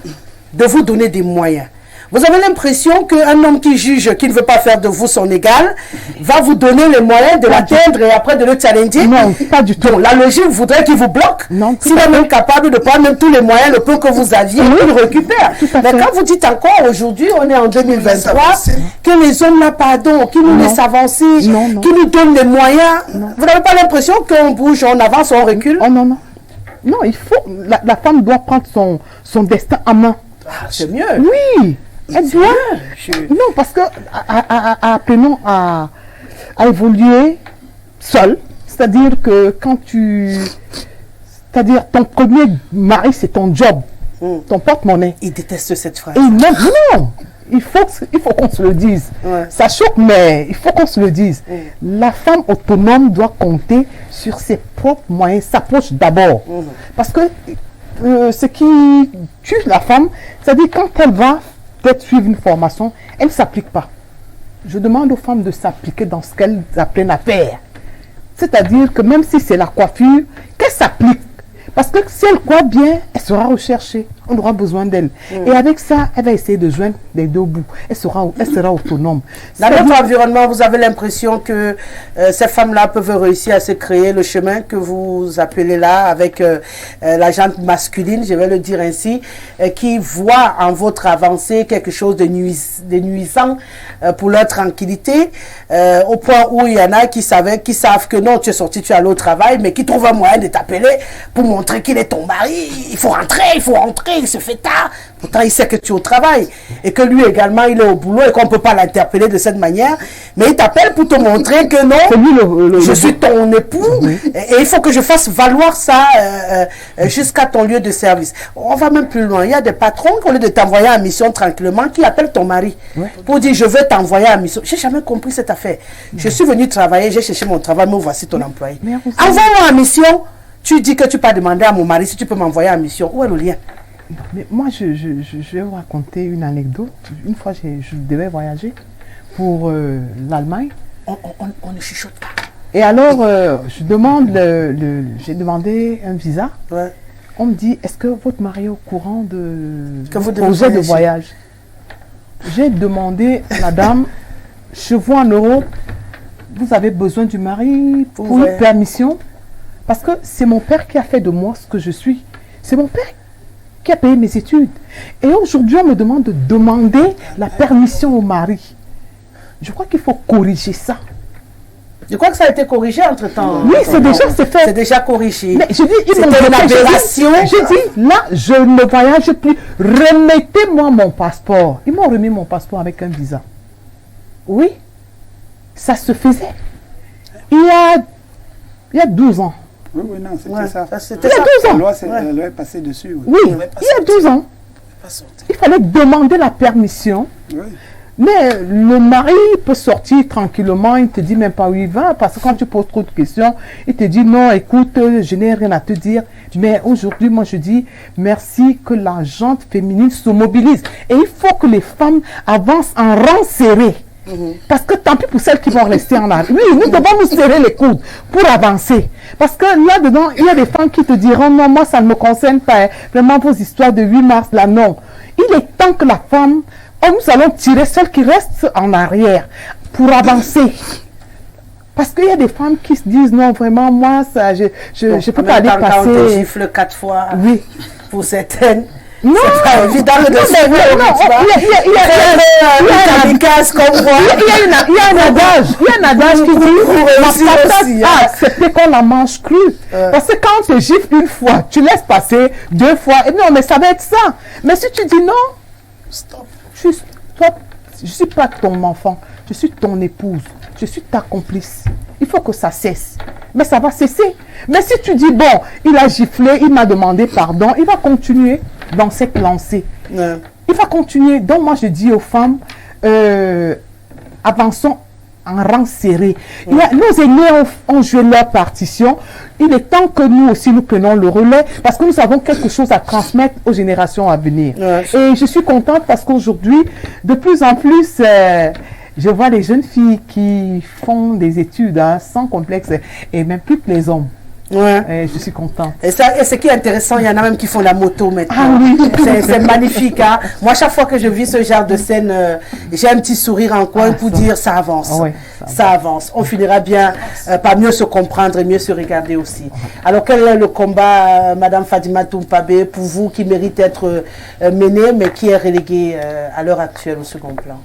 de vous donner des moyens. Vous avez l'impression qu'un homme qui juge qu'il ne veut pas faire de vous son égal va vous donner les moyens de l'atteindre et après de le challenger? Non, pas du tout. Donc, la logique voudrait qu'il vous bloque. S'il est même capable de prendre même tous les moyens, le peu que vous aviez, il récupère. Mais quand vous dites encore aujourd'hui, on est en 2023, que les hommes là, pardon, qui nous laissent avancer, qui nous donnent les moyens, vous n'avez pas l'impression qu'on bouge, on avance, on recule? Oh non, non. Non, il faut, la femme doit prendre son destin en main. C'est mieux. Oui. Elle doit. Non, parce que apprenons à évoluer seul. C'est-à-dire que quand c'est-à-dire ton premier mari, c'est ton job, ton porte-monnaie. Il déteste cette phrase. Et non, il faut qu'on se le dise. Ça choque, mais il faut qu'on se le dise. La femme autonome doit compter sur ses propres moyens, s'approche d'abord. Parce que ce qui tue la femme, c'est-à-dire quand elle va suivre une formation, elle ne s'applique pas. Je demande aux femmes de s'appliquer dans ce qu'elles apprennent à faire. C'est-à-dire que même si c'est la coiffure, qu'elle s'applique. Parce que si elle coiffe bien, elle sera recherchée. On aura besoin d'elle. Et avec ça, elle va essayer de joindre les deux bouts. Elle sera autonome. Dans notre environnement, vous avez l'impression que ces femmes-là peuvent réussir à se créer le chemin que vous appelez là avec la gente masculine, je vais le dire ainsi, qui voit en votre avancée quelque chose de nuisant pour leur tranquillité, au point où il y en a qui savent que non, tu es sorti, tu es allé au travail, mais qui trouvent un moyen de t'appeler pour monter montrer qu'il est ton mari. Il faut rentrer, il se fait tard. Pourtant, il sait que tu es au travail et que lui également, il est au boulot et qu'on ne peut pas l'interpeller de cette manière. Mais il t'appelle pour te montrer que non, je suis ton époux et il faut que je fasse valoir ça jusqu'à ton lieu de service. On va même plus loin. Il y a des patrons, au lieu de t'envoyer en mission tranquillement, qui appellent ton mari pour dire je veux t'envoyer en mission. J'ai jamais compris cette affaire. Je suis venu travailler, j'ai cherché mon travail, mais voici ton employé. Envoie-moi en mission. Tu dis que tu peux demander à mon mari si tu peux m'envoyer en mission. Où est le lien? Mais moi, je vais vous raconter une anecdote. Une fois, je devais voyager pour l'Allemagne. On ne chuchote pas. Et alors, j'ai demandé un visa. Ouais. On me dit, est-ce que votre mari est au courant de projet de voyage? J'ai demandé à la dame, je vois en Europe, vous avez besoin du mari pour une permission? Parce que c'est mon père qui a fait de moi ce que je suis. C'est mon père qui a payé mes études. Et aujourd'hui, on me demande de demander la permission au mari. Je crois qu'il faut corriger ça. Je crois que ça a été corrigé entre-temps. Oui, c'est fait. C'est déjà corrigé. Mais je dis, c'était une aberration. J'ai dit, là, je ne voyage plus. Remettez-moi mon passeport. Ils m'ont remis mon passeport avec un visa. Oui, ça se faisait. Il y a 12 ans. Oui, non, c'était ça. Il y a 12 ans. La loi est passée dessus. Oui, il y a 12 ans. Il fallait demander la permission. Oui. Mais le mari peut sortir tranquillement, il te dit même pas où il va, parce que quand tu poses trop de questions, il te dit non, écoute, je n'ai rien à te dire. Mais aujourd'hui, moi je dis merci que la gente féminine se mobilise. Et il faut que les femmes avancent en rang serré. Parce que tant pis pour celles qui vont rester en arrière. Oui, nous devons nous serrer les coudes pour avancer. Parce que là-dedans, il y a des femmes qui te diront non, moi ça ne me concerne pas. Vraiment vos histoires de 8 mars, là, non. Il est temps que la femme, nous allons tirer celles qui restent en arrière pour avancer. Parce qu'il y a des femmes qui se disent non, vraiment, moi, ça, je peux pas aller passer. Quand on te gifle 4 fois, oui. Pour certaines. Non, c'est pas évident de se il y a un adage qui dit la patate a accepté qu'on la mange crue. Parce que quand on te gifle une fois, tu laisses passer 2 fois. Et non, mais ça va être ça. Mais si tu dis non, stop. Je ne suis pas ton enfant, je suis ton épouse, je suis ta complice. Il faut que ça cesse. Mais ça va cesser. Mais si tu dis, bon, il a giflé, il m'a demandé pardon, il va continuer dans cette lancée. Il va continuer. Donc moi je dis aux femmes, avançons en rang serré. Nos aînés ont joué leur partition. Il est temps que nous aussi nous prenions le relais parce que nous avons quelque chose à transmettre aux générations à venir. Et je suis contente parce qu'aujourd'hui, de plus en plus, je vois les jeunes filles qui font des études sans complexe et même plus que les hommes. Et je suis contente. Et ce qui est intéressant, il y en a même qui font la moto maintenant. Ah oui. C'est magnifique. Hein? Moi, chaque fois que je vis ce genre de scène, j'ai un petit sourire en coin pour dire ça avance. Ça avance. On finira bien par mieux se comprendre et mieux se regarder aussi. Alors, quel est le combat, Madame Fadima Toumpabé, pour vous qui mérite d'être mené, mais qui est relégué à l'heure actuelle au second plan?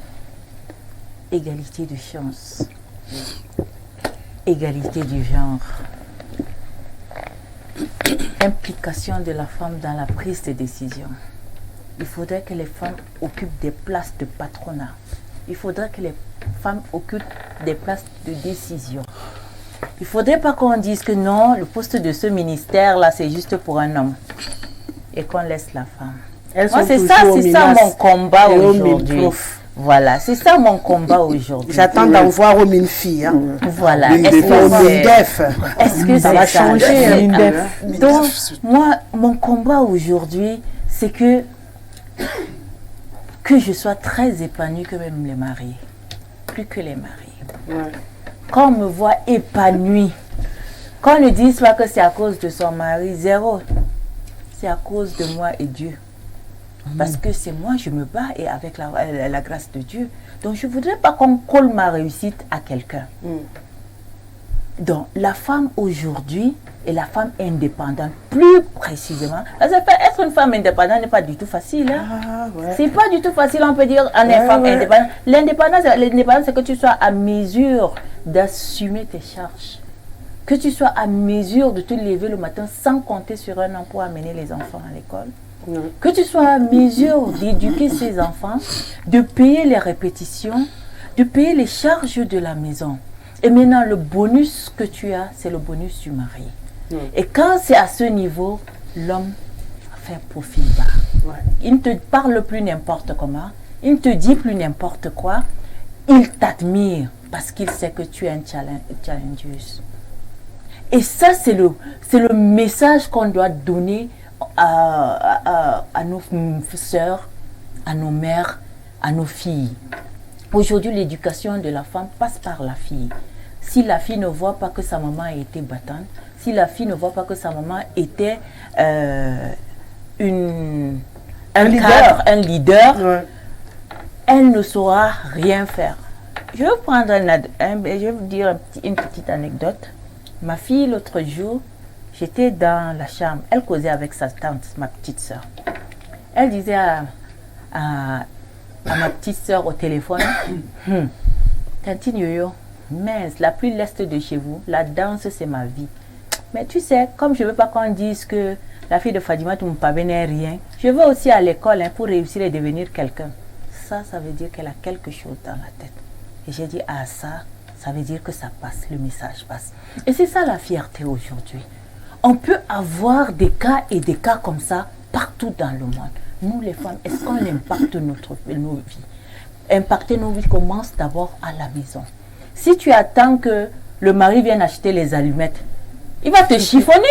Égalité de chance. Égalité du genre. Implication de la femme dans la prise de décision. Il faudrait que les femmes occupent des places de patronat. Il faudrait que les femmes occupent des places de décision. Il ne faudrait pas qu'on dise que non, le poste de ce ministère-là, c'est juste pour un homme. Et qu'on laisse la femme. Moi, c'est ça mon combat aujourd'hui. Voilà, c'est ça mon combat aujourd'hui. J'attends d'en voir au MINFI. Hein. Voilà. Est-ce que ça va changer? Donc, moi, mon combat aujourd'hui, c'est que je sois très épanouie que même les mariés. Plus que les mariés. Quand on me voit épanouie, quand on ne dise pas que c'est à cause de son mari, zéro. C'est à cause de moi et Dieu. Parce que c'est moi, je me bats et avec la grâce de Dieu. Donc, je ne voudrais pas qu'on colle ma réussite à quelqu'un. Donc, la femme aujourd'hui est la femme indépendante, plus précisément. Parce que être une femme indépendante n'est pas du tout facile. Hein? C'est pas du tout facile, on peut dire, on est femme indépendante. L'indépendance, c'est que tu sois à mesure d'assumer tes charges. que tu sois à mesure de te lever le matin sans compter sur un an pour amener les enfants à l'école. Que tu sois à mesure d'éduquer ces enfants, de payer les répétitions, de payer les charges de la maison. Et maintenant, le bonus que tu as, c'est le bonus du mari. Et quand c'est à ce niveau, l'homme fait profil bas. Il ne te parle plus n'importe comment, il ne te dit plus n'importe quoi, il t'admire parce qu'il sait que tu es un challengeuse. Et ça, c'est le message qu'on doit donner à nos sœurs, à nos mères, à nos filles. Aujourd'hui, l'éducation de la femme passe par la fille. Si la fille ne voit pas que sa maman a été battante, si la fille ne voit pas que sa maman était un leader, elle ne saura rien faire. Je vais vous dire une petite anecdote. Ma fille, l'autre jour, j'étais dans la chambre. Elle causait avec sa tante, ma petite soeur. Elle disait à ma petite soeur au téléphone, Tantine Yoyo, mince, la plus leste de chez vous, la danse, c'est ma vie. Mais tu sais, comme je ne veux pas qu'on dise que la fille de Fadima Toumpabe n'est rien, je veux aussi à l'école pour réussir et devenir quelqu'un. Ça veut dire qu'elle a quelque chose dans la tête. Et j'ai dit, ça veut dire que ça passe, le message passe. Et c'est ça la fierté aujourd'hui. On peut avoir des cas et des cas comme ça partout dans le monde. Nous les femmes, est-ce qu'on impacte nos vies? Impacter nos vies commence d'abord à la maison. Si tu attends que le mari vienne acheter les allumettes, il va te chiffonner.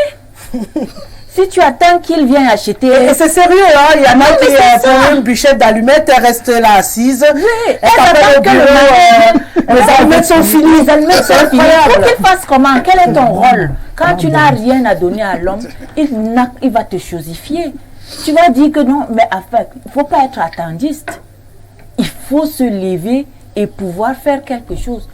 Si tu attends qu'il vienne acheter... Et c'est sérieux, hein? Il y en a qui prennent une bûchette d'allumettes, elle reste là assise. Oui, elle attend que les allumettes sont finies. Les allumettes sont finies. Pour qu'il fasse comment? Quel est ton rôle? Quand tu n'as rien à donner à l'homme, il va te chosifier. Tu vas dire que non, mais enfin, il ne faut pas être attendiste. Il faut se lever et pouvoir faire quelque chose.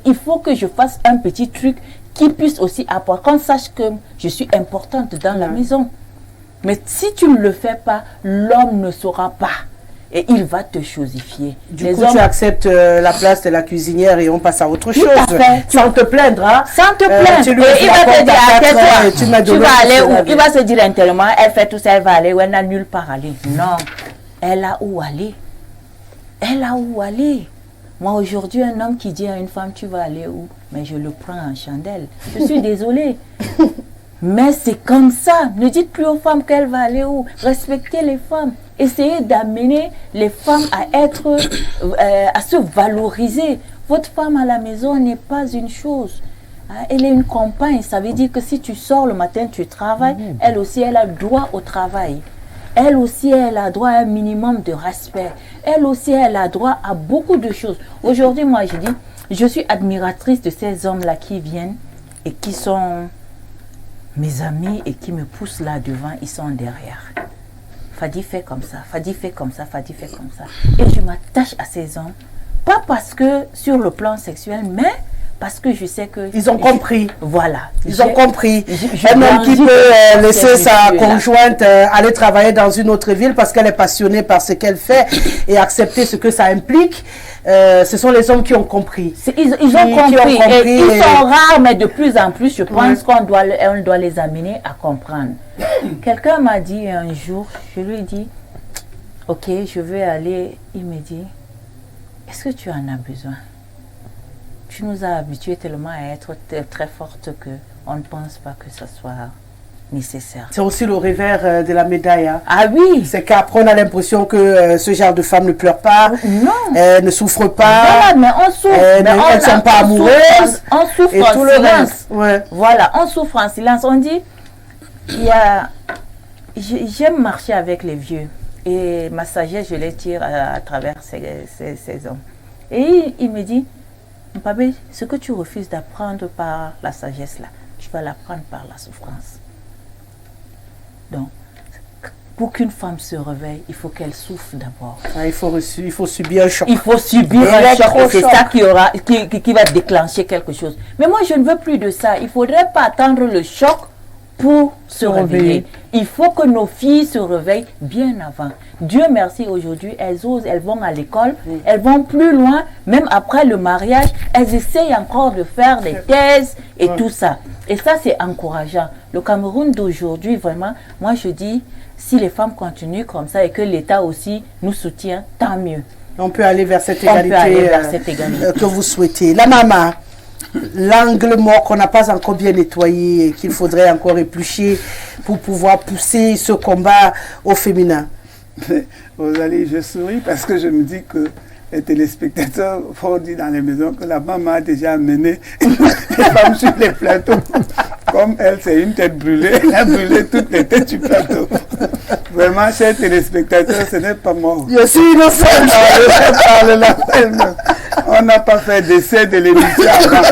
Il faut que je fasse un petit truc qui puisse aussi apporter, qu'on sache que je suis importante dans la maison. Mais si tu ne le fais pas, l'homme ne saura pas. Et il va te chosifier. Du coup, tu acceptes la place de la cuisinière et on passe à autre chose. Sans te plaindre. Hein? Sans te plaindre. Il va te dire, tu vas aller où? Il va se dire intérieurement, elle fait tout ça, elle va aller où? Elle n'a nulle part à aller. Non. Elle a où aller. Elle a où aller. Moi, aujourd'hui, un homme qui dit à une femme, tu vas aller où? Mais je le prends en chandelle. Je suis désolée. Mais c'est comme ça. Ne dites plus aux femmes qu'elles vont aller où. Respectez les femmes. Essayez d'amener les femmes à se valoriser. Votre femme à la maison n'est pas une chose. Elle est une compagne. Ça veut dire que si tu sors le matin, tu travailles. Elle aussi, elle a droit au travail. Elle aussi, elle a droit à un minimum de respect. Elle aussi, elle a droit à beaucoup de choses. Aujourd'hui, moi, je dis, je suis admiratrice de ces hommes-là qui viennent et qui sont mes amis et qui me poussent là devant, ils sont derrière. Fadi fait comme ça, Fadi fait comme ça, Fadi fait comme ça. Et je m'attache à ces hommes, pas parce que sur le plan sexuel, mais parce que je sais que... Ils ont compris. Voilà. Ils ont compris. Un homme qui peut laisser sa conjointe aller travailler dans une autre ville parce qu'elle est passionnée par ce qu'elle fait et accepter ce que ça implique. Ce sont les hommes qui ont compris. Ils ont compris. Et ils sont rares, mais de plus en plus, je pense qu'on doit les amener à comprendre. Quelqu'un m'a dit un jour, je lui ai dit, ok, je vais aller. Il me dit, est-ce que tu en as besoin? Tu nous as habitués tellement à être très fortes qu'on ne pense pas que ce soit nécessaire. C'est aussi le revers de la médaille. Hein. Ah oui. C'est qu'après on a l'impression que ce genre de femmes ne pleurent pas, ne souffrent pas, voilà, mais on souffre, elles ne sont pas amoureuses. On souffre et en tout silence. Ouais. Voilà, on souffre en silence. On dit, j'aime marcher avec les vieux et ma sagesse, je les tire à travers ces hommes. Et il me dit, Mpabé, ce que tu refuses d'apprendre par la sagesse là, tu vas l'apprendre par la souffrance. Donc, pour qu'une femme se réveille, il faut qu'elle souffre d'abord. Ah, il faut subir un choc. Il faut subir un choc et c'est ça qui va déclencher quelque chose. Mais moi, je ne veux plus de ça. Il ne faudrait pas attendre le choc pour se réveiller. Il faut que nos filles se réveillent bien avant. Dieu merci, aujourd'hui, elles osent, elles vont à l'école, elles vont plus loin, même après le mariage, elles essayent encore de faire des thèses et tout ça. Et ça, c'est encourageant. Le Cameroun d'aujourd'hui, vraiment, moi je dis, si les femmes continuent comme ça et que l'État aussi nous soutient, tant mieux. On peut aller vers cette égalité, que vous souhaitez. La maman, l'angle mort qu'on n'a pas encore bien nettoyé et qu'il faudrait encore éplucher pour pouvoir pousser ce combat au féminin. Rosalie, je souris parce que je me dis que les téléspectateurs vont dire dans les maisons que la maman a déjà mené les femmes sur les plateaux. Comme elle, c'est une tête brûlée, elle a brûlé toutes les têtes du plateau. Vraiment, chers téléspectateurs, ce n'est pas moi. Je suis innocente. On n'a pas fait d'essai de l'émission avant.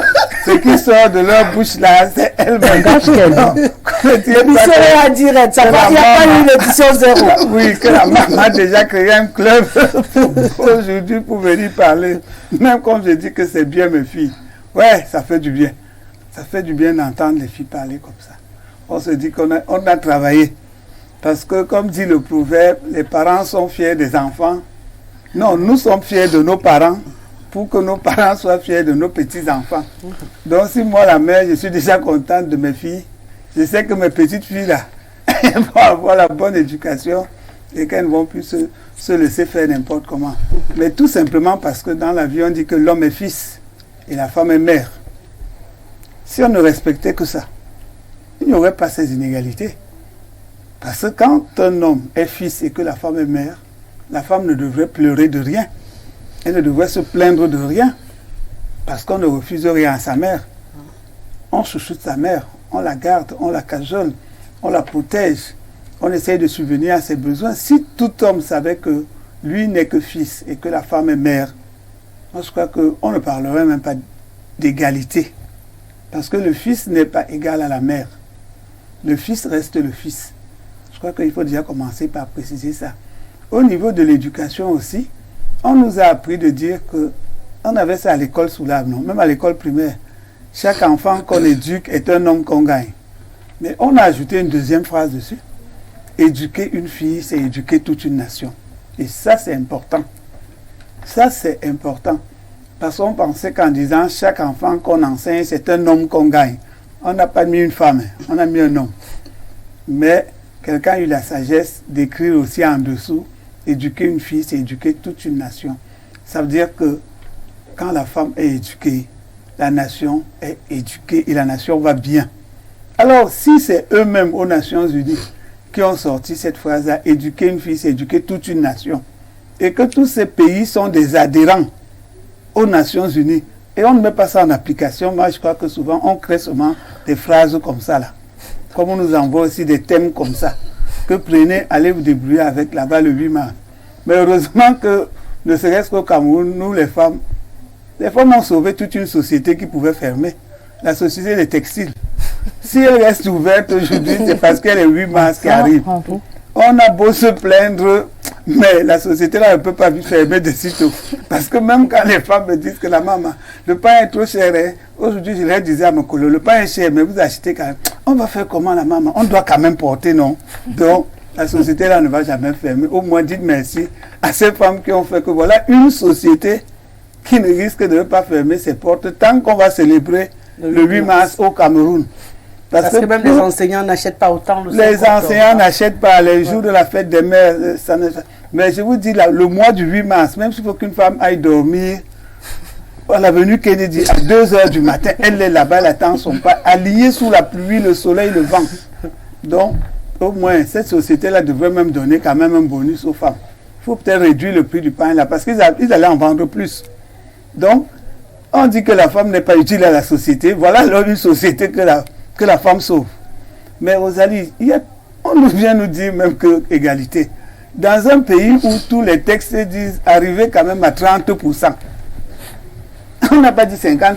Ce qui sort de leur bouche là, c'est elle-même. L'émission est en direct, il n'y a pas eu l'édition zéro. Oui, que la maman a déjà créé un club aujourd'hui pour venir parler. Même comme je dis que c'est bien mes filles. Ouais, ça fait du bien. Ça fait du bien d'entendre les filles parler comme ça. On se dit qu'on a travaillé. Parce que comme dit le proverbe, les parents sont fiers des enfants. Non, nous sommes fiers de nos parents pour que nos parents soient fiers de nos petits-enfants. Donc si moi, la mère, je suis déjà contente de mes filles, je sais que mes petites filles là, elles vont avoir la bonne éducation et qu'elles ne vont plus se laisser faire n'importe comment. Mais tout simplement parce que dans la vie, on dit que l'homme est fils et la femme est mère. Si on ne respectait que ça, il n'y aurait pas ces inégalités. Parce que quand un homme est fils et que la femme est mère, la femme ne devrait pleurer de rien. Elle ne devrait se plaindre de rien. Parce qu'on ne refuse rien à sa mère. On chouchoute sa mère, on la garde, on la cajole, on la protège. On essaye de subvenir à ses besoins. Si tout homme savait que lui n'est que fils et que la femme est mère, moi je crois qu'on ne parlerait même pas d'égalité. Parce que le fils n'est pas égal à la mère. Le fils reste le fils. Je crois qu'il faut déjà commencer par préciser ça. Au niveau de l'éducation aussi, on nous a appris de dire que on avait ça à l'école Soulave, non? Même à l'école primaire. Chaque enfant qu'on éduque est un homme qu'on gagne. Mais on a ajouté une deuxième phrase dessus. Éduquer une fille, c'est éduquer toute une nation. Et ça, c'est important. Ça, c'est important. Parce qu'on pensait qu'en disant chaque enfant qu'on enseigne, c'est un homme qu'on gagne. On n'a pas mis une femme, on a mis un homme. Mais quelqu'un a eu la sagesse d'écrire aussi en dessous, éduquer une fille, c'est éduquer toute une nation. Ça veut dire que quand la femme est éduquée, la nation est éduquée et la nation va bien. Alors, si c'est eux-mêmes aux Nations Unies qui ont sorti cette phrase-là, éduquer une fille, c'est éduquer toute une nation, et que tous ces pays sont des adhérents aux Nations Unies, et on ne met pas ça en application, moi je crois que souvent on crée seulement des phrases comme ça là. Comme on nous envoie aussi des thèmes comme ça, que prenez, allez vous débrouiller avec là-bas le 8 mars. Mais heureusement que, ne serait-ce qu'au Cameroun, nous les femmes ont sauvé toute une société qui pouvait fermer. La société des textiles. Si elle reste ouverte aujourd'hui, c'est parce qu'elle est 8 mars qui arrive. On a beau se plaindre, mais la société là ne peut pas fermer de sitôt. Parce que même quand les femmes me disent que la maman, le pain est trop cher, hein, aujourd'hui je leur disais à mon collègue, le pain est cher, mais vous achetez quand même. On va faire comment la maman? On doit quand même porter, non? Donc, la société là ne va jamais fermer. Au moins, dites merci à ces femmes qui ont fait que voilà une société qui ne risque de ne pas fermer ses portes tant qu'on va célébrer le 8 mars au Cameroun. Parce que même les enseignants n'achètent pas autant. Les enseignants n'achètent pas les jours de la fête des mères. Mais je vous dis, là, le mois du 8 mars, même s'il faut qu'une femme aille dormir, à l'avenue Kennedy, à 2 h du matin, elle est là-bas, elle attend son pas, alliée sous la pluie, le soleil, le vent. Donc, au moins, cette société-là devrait même donner quand même un bonus aux femmes. Il faut peut-être réduire le prix du pain là, parce qu'ils allaient en vendre plus. Donc, on dit que la femme n'est pas utile à la société. Voilà alors une société que la femme sauve. Mais Rosalie, on vient nous dire même que égalité. Dans un pays où tous les textes disent arriver quand même à 30%, on n'a pas dit 50%.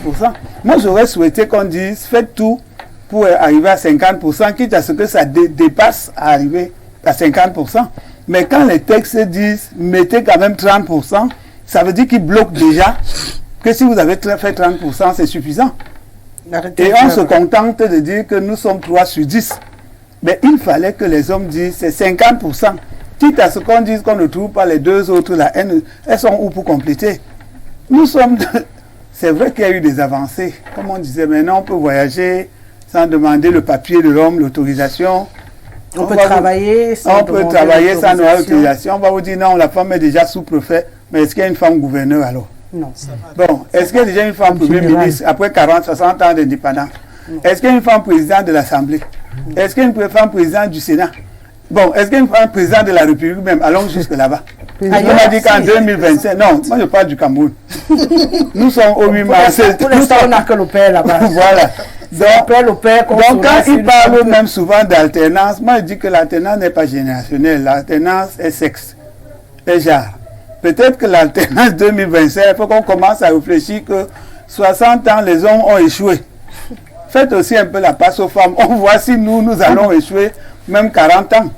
Moi, j'aurais souhaité qu'on dise faites tout pour arriver à 50%, quitte à ce que ça dépasse à arriver à 50%. Mais quand les textes disent mettez quand même 30%, ça veut dire qu'ils bloquent déjà que si vous avez fait 30%, c'est suffisant. Et on se contente de dire que nous sommes 3 sur 10. Mais il fallait que les hommes disent c'est 50%. Quitte à ce qu'on dise qu'on ne trouve pas les deux autres là, elles sont où pour compléter? Nous sommes... C'est vrai qu'il y a eu des avancées. Comme on disait, maintenant on peut voyager sans demander le papier de l'homme, l'autorisation. On peut travailler sans l'autorisation. On va vous dire non, la femme est déjà sous-préfet, mais est-ce qu'il y a une femme gouverneur alors? Non. Bon, est-ce qu'il y a déjà une femme premier ministre après 40, 60 ans d'indépendance? Est-ce qu'il y a une femme présidente de l'Assemblée? Est-ce qu'il y a une femme présidente du Sénat? Bon, est-ce qu'il y a une femme présidente de la République même? Allons jusque là-bas. On a dit qu'en 2025, non, moi je parle du Cameroun. Nous sommes au 8 mars. Pour l'instant, on n'a que le père là-bas. Voilà. Donc quand il parle même souvent d'alternance, moi je dis que l'alternance n'est pas générationnelle. L'alternance est sexe, est genre. Peut-être que l'alternance 2025, il faut qu'on commence à réfléchir que 60 ans, les hommes ont échoué. Faites aussi un peu la passe aux femmes. On voit si nous allons échouer même 40 ans.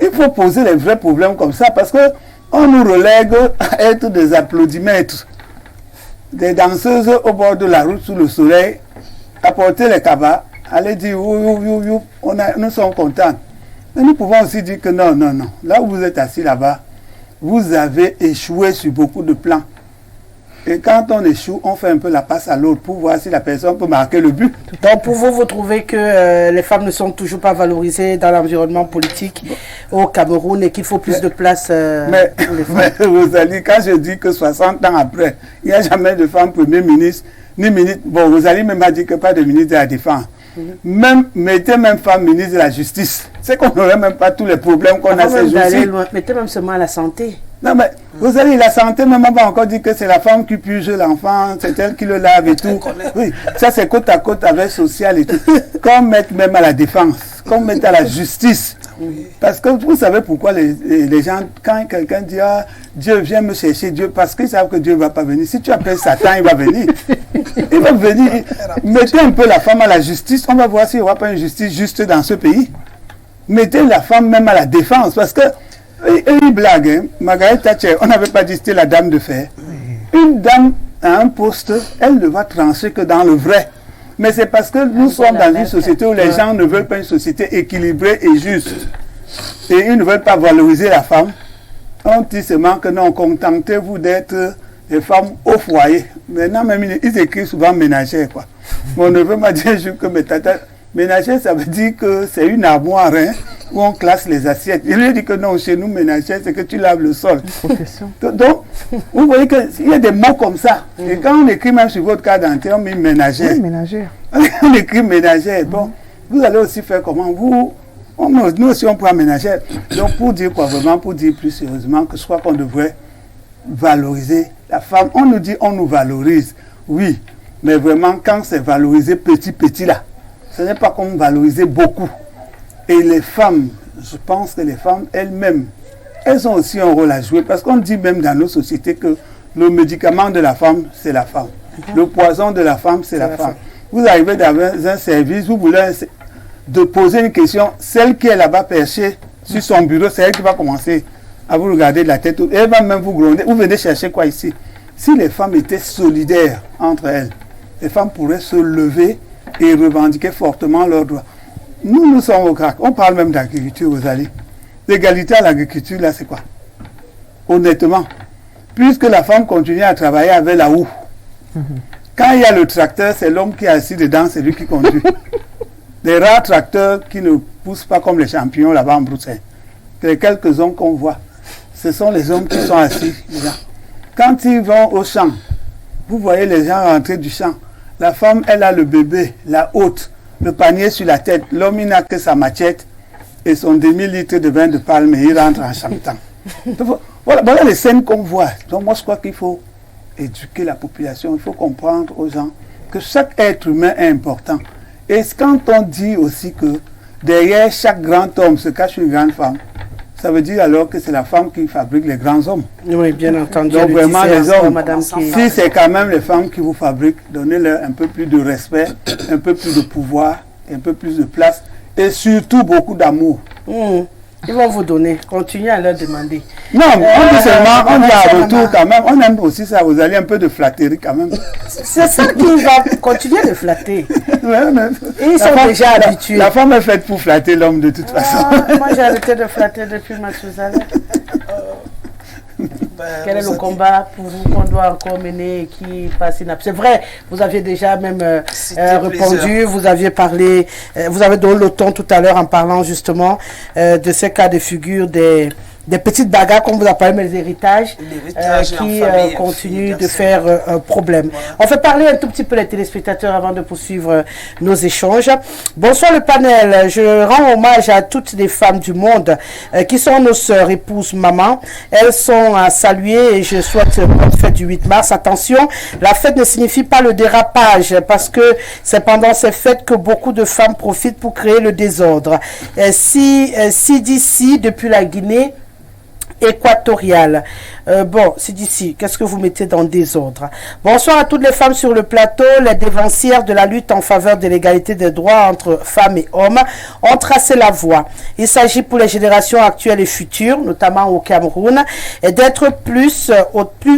Il faut poser les vrais problèmes comme ça parce qu'on nous relègue à être des applaudimètres, des danseuses au bord de la route sous le soleil, apporter les cabas, aller dire nous sommes contents. Mais nous pouvons aussi dire que non, là où vous êtes assis là-bas, vous avez échoué sur beaucoup de plans. Et quand on échoue, on fait un peu la passe à l'autre pour voir si la personne peut marquer le but. Donc pour vous, vous trouvez que les femmes ne sont toujours pas valorisées dans l'environnement politique au Cameroun et qu'il faut plus de place pour les femmes? Mais Rosalie, quand je dis que 60 ans après, il n'y a jamais de femme Premier ministre, ni ministre. Bon, Rosalie même a dit que pas de ministre de la Défense. Mettez même femme ministre de la Justice. C'est qu'on n'aurait même pas tous les problèmes qu'on a ces jours-ci. Mettez même seulement la santé. Non mais, vous allez la santé, même on va encore dire que c'est la femme qui purge l'enfant, c'est elle qui le lave et tout. Oui, ça c'est côte à côte avec social et tout. Qu'on mette même à la défense, qu'on mette à la justice. Parce que vous savez pourquoi les gens, quand quelqu'un dit ah, Dieu vient me chercher, Dieu, parce qu'ils savent que Dieu ne va pas venir. Si tu appelles Satan, il va venir. Il va venir. Mettez un peu la femme à la justice, on va voir s'il n'y aura pas une justice juste dans ce pays. Mettez la femme même à la défense, parce que une blague, hein? Margaret Thatcher, on n'avait pas dit c'était la dame de fer. Une dame à un poste, elle ne va trancher que dans le vrai. Mais c'est parce que nous sommes dans une société où les gens ne veulent pas une société équilibrée et juste. Et ils ne veulent pas valoriser la femme. On dit seulement que non, contentez-vous d'être des femmes au foyer. Maintenant, même ils écrivent souvent ménagère, quoi. Mon neveu m'a dit un jour que mes tatas, ménagère, ça veut dire que c'est une armoire, hein, où on classe les assiettes. Il lui a dit que non, chez nous, ménagère, c'est que tu laves le sol. Donc, vous voyez qu'il y a des mots comme ça. Et quand on écrit même sur votre carte d'identité, on met ménagère. Oui, ménagère. On écrit ménagère. Bon, vous allez aussi faire comment? Nous aussi, on prend ménagère. Donc, pour dire quoi, vraiment, pour dire plus sérieusement, que je crois qu'on devrait valoriser la femme. On nous dit, on nous valorise. Oui, mais vraiment, quand c'est valorisé petit là, ce n'est pas comme valoriser beaucoup. Et les femmes, je pense que les femmes elles-mêmes, elles ont aussi un rôle à jouer. Parce qu'on dit même dans nos sociétés que le médicament de la femme, c'est la femme. Le poison de la femme, c'est la femme. Vous arrivez dans un service, vous voulez de poser une question, celle qui est là-bas perchée sur son bureau, c'est elle qui va commencer à vous regarder de la tête. Et elle va même vous gronder. Vous venez chercher quoi ici? Si les femmes étaient solidaires entre elles, les femmes pourraient se lever et revendiquer fortement leurs droits. Nous sommes au crack. On parle même d'agriculture, Rosalie. L'égalité à l'agriculture, là, c'est quoi? Honnêtement, puisque la femme continue à travailler avec la houe, quand il y a le tracteur, c'est l'homme qui est assis dedans, c'est lui qui conduit. Des rares tracteurs qui ne poussent pas comme les champignons là-bas en Bruxelles. Les quelques hommes qu'on voit, ce sont les hommes qui sont assis dedans. Quand ils vont au champ, vous voyez les gens rentrer du champ. La femme, elle a le bébé, la haute, le panier sur la tête. L'homme, il n'a que sa machette et son demi-litre de vin de palme et il rentre en chantant. Voilà les scènes qu'on voit. Donc moi, je crois qu'il faut éduquer la population. Il faut comprendre aux gens que chaque être humain est important. Et quand on dit aussi que derrière chaque grand homme se cache une grande femme, ça veut dire alors que c'est la femme qui fabrique les grands hommes. Oui, bien entendu. Donc vraiment les hommes, si c'est quand même les femmes qui vous fabriquent, donnez-leur un peu plus de respect, un peu plus de pouvoir, un peu plus de place et surtout beaucoup d'amour. Ils vont vous donner. Continuez à leur demander. Non, on dit seulement, on dit à retour quand même. On aime aussi ça, vous allez un peu de flatterie quand même. C'est ça qui va continuer de flatter. Ouais, ils sont déjà habitués. La femme est faite pour flatter l'homme de toute façon. Moi, j'ai arrêté de flatter depuis Mathusalem. Quel est le combat pour vous qu'on doit encore mener et qui passe inapte? C'est vrai, vous aviez déjà même répondu, vous aviez parlé, vous avez donné le ton tout à l'heure en parlant justement de ces cas de figure des petites bagarres, comme vous appelez, mais les héritages qui continuent de faire problème. Voilà. On fait parler un tout petit peu les téléspectateurs avant de poursuivre nos échanges. Bonsoir le panel. Je rends hommage à toutes les femmes du monde qui sont nos sœurs, épouses, mamans. Elles sont à saluer et je souhaite bonne fête du 8 mars. Attention, la fête ne signifie pas le dérapage parce que c'est pendant ces fêtes que beaucoup de femmes profitent pour créer le désordre. Si d'ici, depuis la Guinée équatoriale. Bon, c'est d'ici. Qu'est-ce que vous mettez dans désordre? Bonsoir à toutes les femmes sur le plateau. Les dévancières de la lutte en faveur de l'égalité des droits entre femmes et hommes ont tracé la voie. Il s'agit pour les générations actuelles et futures, notamment au Cameroun, d'être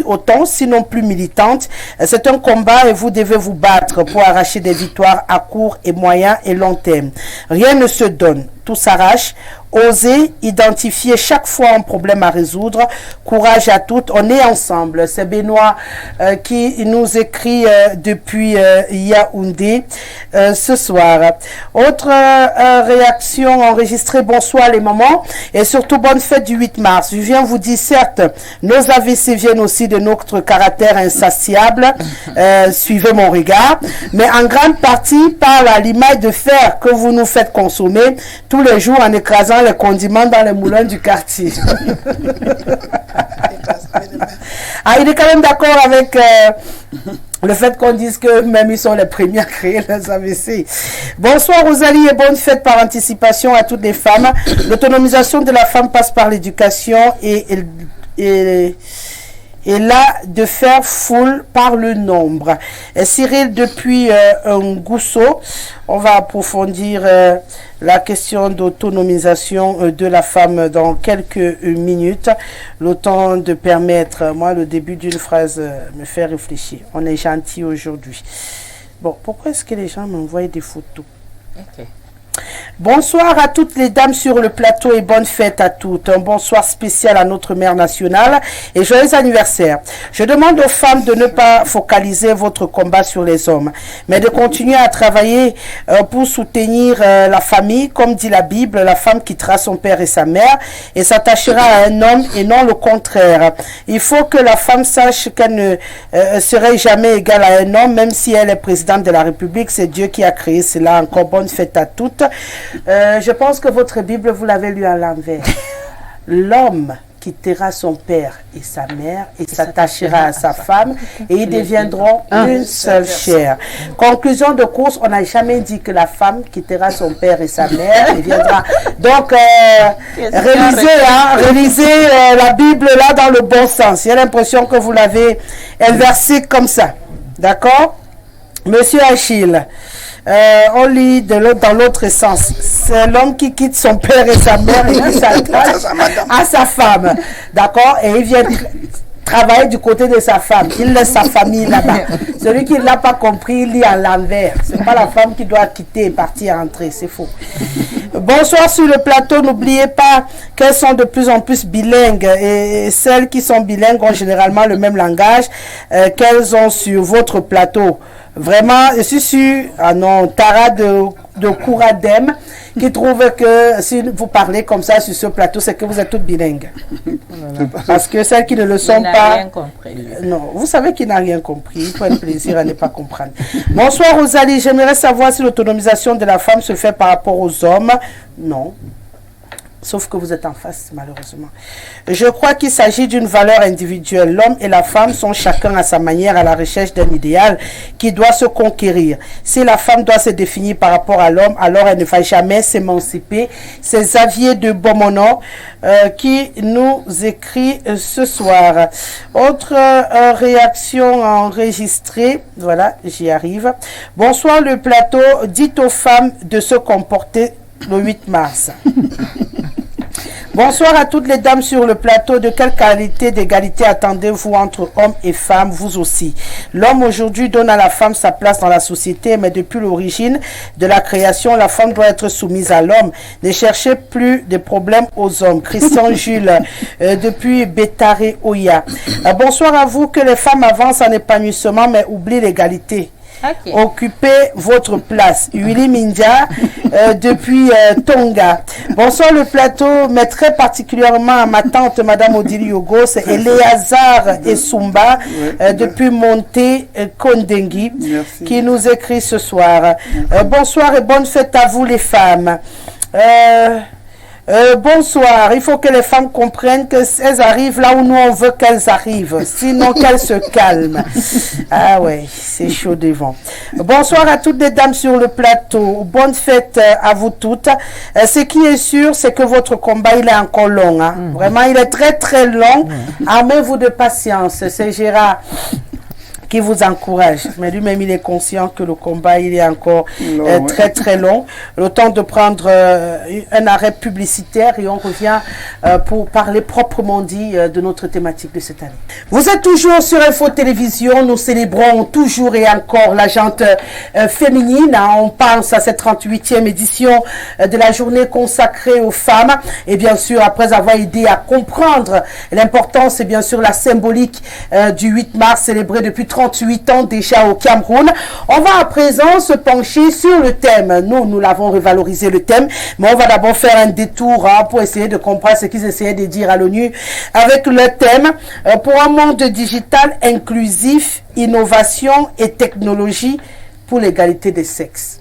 autant, sinon plus militantes. C'est un combat et vous devez vous battre pour arracher des victoires à court et moyen et long terme. Rien ne se donne. Tout s'arrache. Oser identifier chaque fois un problème à résoudre. Courage à toutes. On est ensemble. C'est Benoît qui nous écrit depuis Yaoundé ce soir. Autre réaction enregistrée. Bonsoir les mamans et surtout bonne fête du 8 mars. Je viens vous dire certes, nos AVC viennent aussi de notre caractère insatiable. Suivez mon regard. Mais en grande partie par la limaille de fer que vous nous faites consommer tous les jours en écrasant les condiments dans les moulins du quartier. Ah, il est quand même d'accord avec le fait qu'on dise que même ils sont les premiers à créer les AVC. Bonsoir Rosalie et bonne fête par anticipation à toutes les femmes. L'autonomisation de la femme passe par l'éducation et là de faire foule par le nombre. Et Cyril depuis un Gousseau, on va approfondir la question d'autonomisation de la femme dans quelques minutes. Le temps de permettre, moi le début d'une phrase me fait réfléchir. On est gentil aujourd'hui. Bon, pourquoi est-ce que les gens m'envoient des photos? Ok. Bonsoir à toutes les dames sur le plateau et bonne fête à toutes. Un bonsoir spécial à notre mère nationale et joyeux anniversaire. Je demande aux femmes de ne pas focaliser votre combat sur les hommes, mais de continuer à travailler pour soutenir la famille. Comme dit la Bible, la femme quittera son père et sa mère et s'attachera à un homme et non le contraire. Il faut que la femme sache qu'elle ne serait jamais égale à un homme, même si elle est présidente de la République. C'est Dieu qui a créé cela. Encore bonne fête à toutes. Je pense que votre Bible, vous l'avez lu à l'envers. L'homme quittera son père et sa mère et s'attachera à sa femme et ils deviendront une seule chair. Conclusion de course, on n'a jamais dit que la femme quittera son père et sa mère et viendra. Donc, réalisez la Bible là dans le bon sens. J'ai l'impression que vous l'avez inversé comme ça. D'accord? Monsieur Achille. On lit dans l'autre sens. C'est l'homme qui quitte son père et sa mère et il s'attache à sa femme. D'accord? Et il vient travailler du côté de sa femme. Il laisse sa famille là-bas. Celui qui ne l'a pas compris, il lit à l'envers. Ce n'est pas la femme qui doit quitter et partir entrer. C'est faux. Bonsoir sur le plateau. N'oubliez pas qu'elles sont de plus en plus bilingues. Et celles qui sont bilingues ont généralement le même langage qu'elles ont sur votre plateau. Vraiment, je suis sûr, Tara de Kouradem, qui trouve que si vous parlez comme ça sur ce plateau, c'est que vous êtes toutes bilingues. Parce que celles qui ne le sont pas... Rien compris. Non, vous savez qu'il n'a rien compris. Il faut un plaisir à ne pas comprendre. Bonsoir Rosalie, j'aimerais savoir si l'autonomisation de la femme se fait par rapport aux hommes. Non. Sauf que vous êtes en face, malheureusement. Je crois qu'il s'agit d'une valeur individuelle. L'homme et la femme sont chacun à sa manière à la recherche d'un idéal qui doit se conquérir. Si la femme doit se définir par rapport à l'homme, alors elle ne va jamais s'émanciper. C'est Xavier de Beaumonon qui nous écrit ce soir. Autre réaction enregistrée. Voilà, j'y arrive. Bonsoir le plateau. Dites aux femmes de se comporter le 8 mars. Bonsoir à toutes les dames sur le plateau. De quelle qualité d'égalité attendez-vous entre hommes et femmes, vous aussi? L'homme aujourd'hui donne à la femme sa place dans la société, mais depuis l'origine de la création, la femme doit être soumise à l'homme. Ne cherchez plus de problèmes aux hommes. Christian Jules, depuis Bétaré Oya. Bonsoir à vous. Que les femmes avancent en épanouissement, mais oublient l'égalité. Okay. Occupez votre place. Willy Mindia depuis Tonga. Bonsoir le plateau, mais très particulièrement à ma tante Madame Odili Yogos et Léazar et Sumba depuis Monté Kondengi qui nous écrit ce soir. Bonsoir et bonne fête à vous les femmes. Bonsoir, il faut que les femmes comprennent qu'elles arrivent là où nous on veut qu'elles arrivent, sinon qu'elles se calment. Ah ouais, c'est chaud devant. Bonsoir à toutes les dames sur le plateau, bonne fête à vous toutes. Ce qui est sûr, c'est que votre combat il est encore long. Hein. Vraiment, il est très très long. Armez-vous de patience, c'est Gérard qui vous encourage. Mais lui-même, il est conscient que le combat, il est encore très, très long. Le temps de prendre un arrêt publicitaire et on revient pour parler proprement dit de notre thématique de cette année. Vous êtes toujours sur Info Télévision. Nous célébrons toujours et encore la gente féminine. On pense à cette 38e édition de la journée consacrée aux femmes. Et bien sûr, après avoir aidé à comprendre l'importance et bien sûr la symbolique du 8 mars célébré depuis 38 ans déjà au Cameroun. On va à présent se pencher sur le thème. Nous l'avons revalorisé le thème, mais on va d'abord faire un détour pour essayer de comprendre ce qu'ils essayaient de dire à l'ONU avec le thème pour un monde digital inclusif, innovation et technologie pour l'égalité des sexes.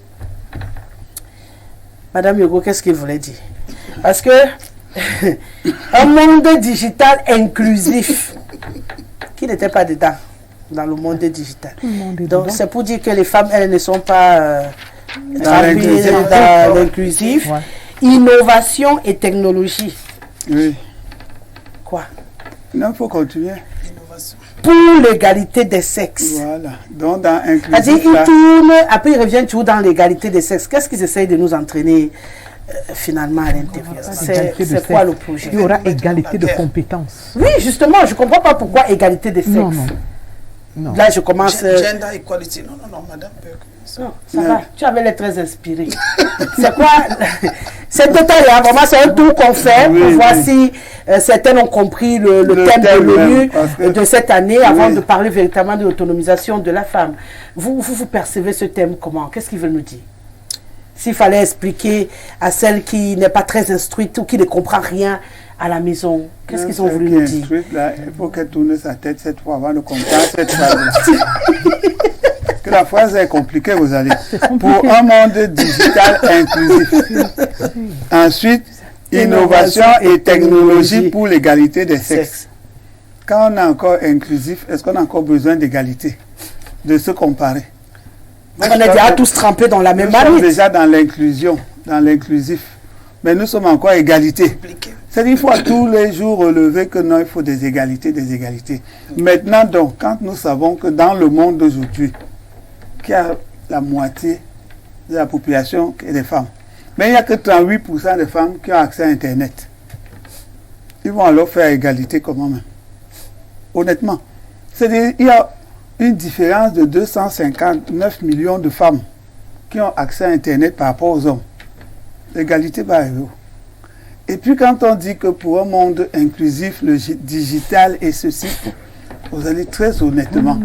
Madame Yogo, qu'est-ce qu'il voulait dire? Parce que un monde digital inclusif, qui n'était pas dedans dans le monde digital. Donc c'est pour dire que les femmes, elles ne sont pas dans l'inclusif. Ouais. Innovation et technologie. Oui. Quoi? Non, il faut continuer. Pour l'égalité des sexes. Voilà. Donc dans inclusif. C'est-à-dire, il tourne, après il revient toujours dans l'égalité des sexes. Qu'est-ce qu'ils essayent de nous entraîner finalement à l'intérieur? C'est quoi le projet? Il y aura égalité de compétences. Oui, justement, je ne comprends pas pourquoi égalité des sexes. Non. Là, je commence... Gender equality. Non, madame. Non, ça va. Tu avais l'air très inspiré. C'est quoi? C'est total, hein, vraiment, c'est un tour qu'on fait pour voir si certains ont compris le thème de l'ONU de cette année avant de parler véritablement de l'autonomisation de la femme. Vous percevez ce thème comment? Qu'est-ce qu'ils veulent nous dire? S'il fallait expliquer à celle qui n'est pas très instruite ou qui ne comprend rien à la maison, qu'est-ce qu'ils ont voulu nous dire? Là, il faut qu'elle tourne sa tête cette fois avant de comprendre cette phrase-là. Parce que la phrase est compliquée, vous allez. Pour un monde digital inclusif. Ensuite, innovation et technologie pour l'égalité des sexes. Quand on est encore inclusif, est-ce qu'on a encore besoin d'égalité? De se comparer? On est déjà tous trempés dans la même marmite. Nous sommes déjà dans l'inclusion, dans l'inclusif. Mais nous sommes encore égalité. C'est-à-dire qu'il faut à tous les jours relever que non, il faut des égalités, des égalités. Maintenant donc, quand nous savons que dans le monde d'aujourd'hui, qu'il y a la moitié de la population qui est des femmes, mais il n'y a que 38% de femmes qui ont accès à Internet. Ils vont alors faire égalité comment même? Honnêtement. C'est-à-dire qu'il y a une différence de 259 millions de femmes qui ont accès à Internet par rapport aux hommes. L'égalité va arriver. Et puis quand on dit que pour un monde inclusif, le digital et ceci, vous allez très honnêtement,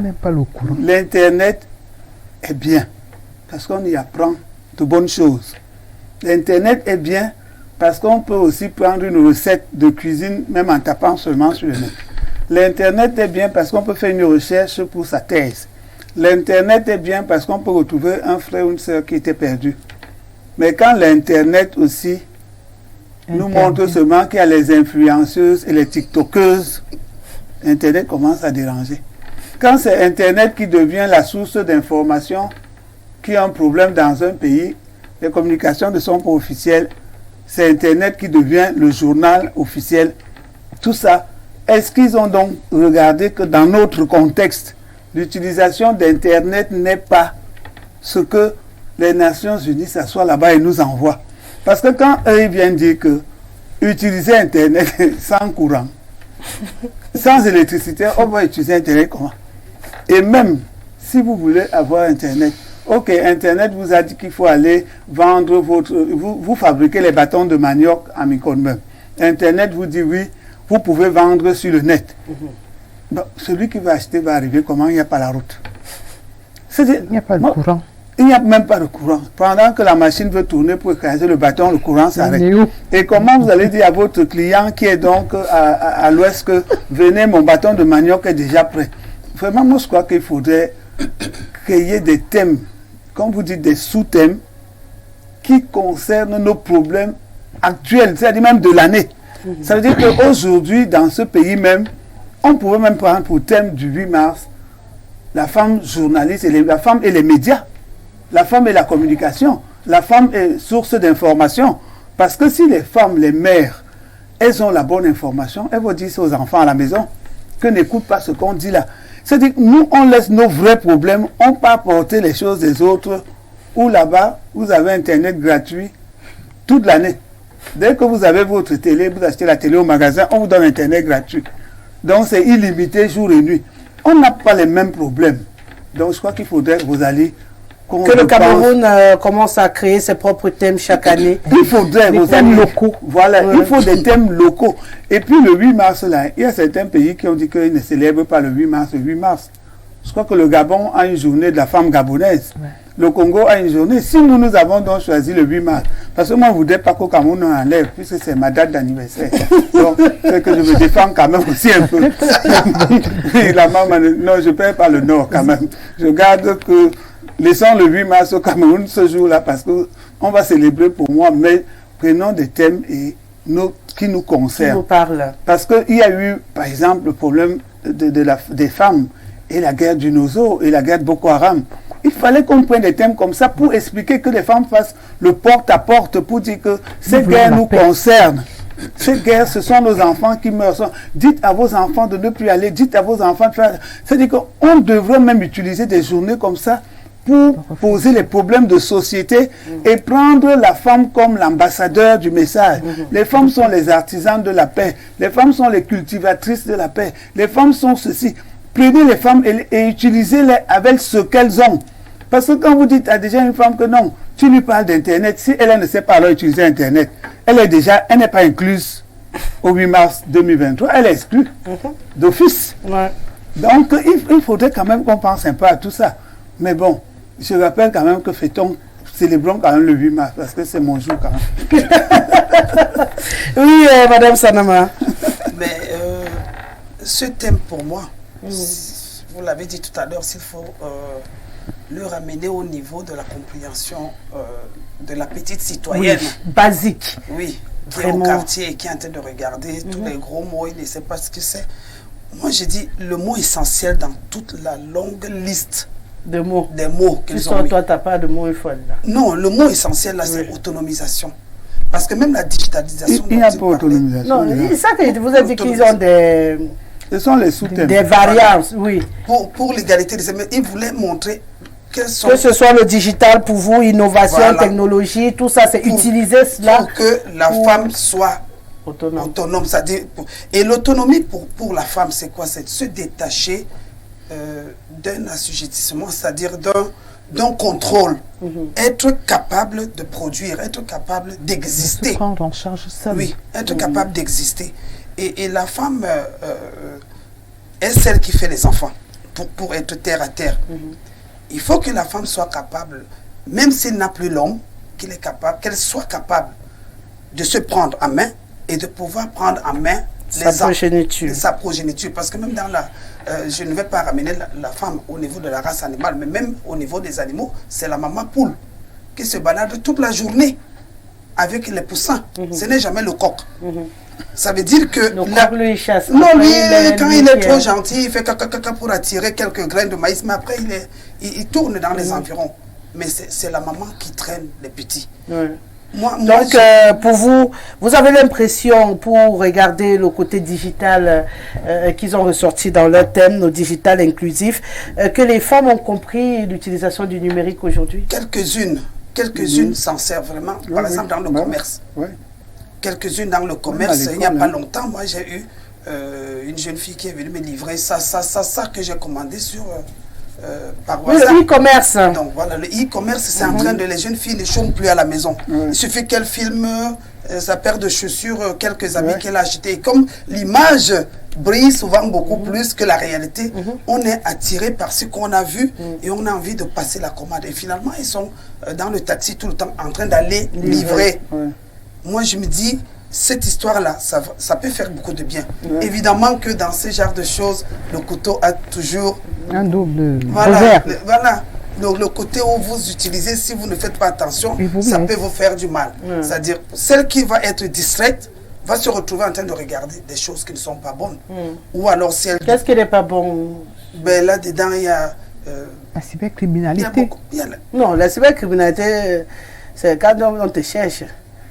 l'Internet est bien parce qu'on y apprend de bonnes choses. L'Internet est bien parce qu'on peut aussi prendre une recette de cuisine même en tapant seulement sur le net. L'Internet est bien parce qu'on peut faire une recherche pour sa thèse. L'Internet est bien parce qu'on peut retrouver un frère ou une soeur qui était perdu. Mais quand l'Internet aussi nous montre seulement qu'il y a les influenceuses et les tiktokeuses, Internet commence à déranger. Quand c'est Internet qui devient la source d'information, qui a un problème dans un pays, les communications ne sont pas officielles, c'est Internet qui devient le journal officiel. Tout ça, est-ce qu'ils ont donc regardé que dans notre contexte, l'utilisation d'Internet n'est pas ce que les Nations Unies s'assoient là-bas et nous envoient? Parce que quand eux viennent dire que utiliser Internet sans courant, sans électricité, on va utiliser Internet comment? Et même si vous voulez avoir Internet, ok, Internet vous a dit qu'il faut aller vendre vous fabriquez les bâtons de manioc à Micron-même. Internet vous dit oui, vous pouvez vendre sur le net. Bon, celui qui va acheter va arriver comment? Il n'y a pas la route. Il n'y a pas de courant. Il n'y a même pas de courant. Pendant que la machine veut tourner pour écraser le bâton, le courant s'arrête. Et comment vous allez dire à votre client qui est donc à l'ouest que venez, mon bâton de manioc est déjà prêt? Vraiment, moi je crois qu'il faudrait créer des thèmes, comme vous dites, des sous-thèmes qui concernent nos problèmes actuels, c'est-à-dire même de l'année. Ça veut dire qu'aujourd'hui, dans ce pays même, on pouvait même prendre pour thème du 8 mars la femme journaliste, la femme et les médias. La femme et la communication. La femme est source d'information. Parce que si les femmes, les mères, elles ont la bonne information, elles vont dire aux enfants à la maison que n'écoute pas ce qu'on dit là. C'est-à-dire que nous, on laisse nos vrais problèmes, on ne peut pas porter les choses des autres, ou là-bas, vous avez Internet gratuit toute l'année. Dès que vous avez votre télé, vous achetez la télé au magasin, on vous donne Internet gratuit. Donc c'est illimité jour et nuit. On n'a pas les mêmes problèmes. Donc je crois qu'il faudrait, Rosalie, que le Cameroun commence à créer ses propres thèmes chaque année. Il faudrait des thèmes locaux. Voilà, il faut des thèmes locaux. Et puis le 8 mars, là, il y a certains pays qui ont dit qu'ils ne célèbrent pas le 8 mars. Le 8 mars, je crois que le Gabon a une journée de la femme gabonaise. Ouais. Le Congo a une journée. Si nous avons donc choisi le 8 mars, parce que moi je ne voudrais pas qu'au Cameroun on enlève, puisque c'est ma date d'anniversaire. Donc, c'est que je me défends quand même aussi un peu. La maman, non, je ne perds pas le nord quand même. Je garde que, laissons le 8 mars au Cameroun ce jour-là, parce qu'on va célébrer pour moi, mais prenons des thèmes qui nous concernent. Qui nous parlent. Parce qu'il y a eu, par exemple, le problème des femmes et la guerre du Nozo et la guerre de Boko Haram. Il fallait qu'on prenne des thèmes comme ça pour expliquer que les femmes fassent le porte-à-porte pour dire que ces guerres nous concernent. Ces guerres, ce sont nos enfants qui meurent. Dites à vos enfants de ne plus aller, dites à vos enfants de faire... C'est-à-dire qu'on devrait même utiliser des journées comme ça pour poser les problèmes de société et prendre la femme comme l'ambassadeur du message. Les femmes sont les artisans de la paix. Les femmes sont les cultivatrices de la paix. Les femmes sont ceci. Prenez les femmes et utilisez-les avec ce qu'elles ont. Parce que quand vous dites à déjà une femme que non, tu lui parles d'Internet, si elle ne sait pas alors utiliser Internet, elle n'est pas incluse au 8 mars 2023, elle est exclue d'office. Ouais. Donc il faudrait quand même qu'on pense un peu à tout ça. Mais bon, je rappelle quand même que célébrons quand même le 8 mars, parce que c'est mon jour quand même. Oui, Madame Sanama. Mais ce thème pour moi, vous l'avez dit tout à l'heure, s'il faut le ramener au niveau de la compréhension de la petite citoyenne. Oui, basique. Oui, qui est au quartier et qui est en train de regarder tous les gros mots, il ne sait pas ce que c'est. Moi, j'ai dit le mot essentiel dans toute la longue liste des mots qu'ils ont mis. Toi, tu n'as pas de mot folle. Non, le mot essentiel, là, c'est autonomisation. Parce que même la digitalisation... Il n'y a pas autonomisation. Non, c'est ça que vous avez dit qu'ils ont des... Ce sont les sous-thèmes. Des variantes, oui. Pour l'égalité des hommes, ils voulaient montrer que ce soit le digital pour vous, innovation, technologie, tout ça, c'est utiliser cela. Pour que la femme soit autonome. Et l'autonomie pour la femme, c'est quoi? C'est de se détacher d'un assujettissement, c'est-à-dire d'un contrôle. Être capable de produire, être capable d'exister. Prendre en charge ça. Oui, être capable d'exister. Et la femme est celle qui fait les enfants pour être terre à terre. Il faut que la femme soit capable, même s'il n'a plus l'homme, qu'elle soit capable de se prendre en main et de pouvoir prendre en main sa progéniture. Parce que même dans je ne vais pas ramener la femme au niveau de la race animale, mais même au niveau des animaux, c'est la maman poule qui se balade toute la journée avec les poussins. Ce n'est jamais le coq. Ça veut dire que... lui, il chasse. Non, lui, quand il est trop gentil, il fait caca pour attirer quelques graines de maïs, mais après, il tourne dans les environs. Mais c'est la maman qui traîne les petits. Donc, pour vous avez l'impression, pour regarder le côté digital qu'ils ont ressorti dans leur thème, nos digital inclusifs, que les femmes ont compris l'utilisation du numérique aujourd'hui? Quelques-unes s'en servent vraiment, par exemple dans le commerce. quelques-unes dans le commerce. Il n'y a pas longtemps, moi j'ai eu une jeune fille qui est venue me livrer ça que j'ai commandé sur par WhatsApp. Le e-commerce. Donc voilà, le e-commerce, c'est en train de... Les jeunes filles ne chôment plus à la maison. Il suffit qu'elles filment sa paire de chaussures, quelques habits qu'elle a achetés. Et comme l'image brille souvent beaucoup plus que la réalité, on est attiré par ce qu'on a vu et on a envie de passer la commande. Et finalement, ils sont dans le taxi tout le temps en train d'aller livrer. Moi, je me dis, cette histoire-là, ça peut faire beaucoup de bien. Évidemment que dans ce genre de choses, le couteau a toujours un double revers. Voilà. Donc le côté où vous utilisez, si vous ne faites pas attention, ça peut vous faire du mal. C'est-à-dire, celle qui va être distraite va se retrouver en train de regarder des choses qui ne sont pas bonnes. Ou alors si elle... Qu'est-ce qui n'est pas bon? Ben là-dedans, il y a... la cybercriminalité. Non, la cybercriminalité, c'est quand on te cherche.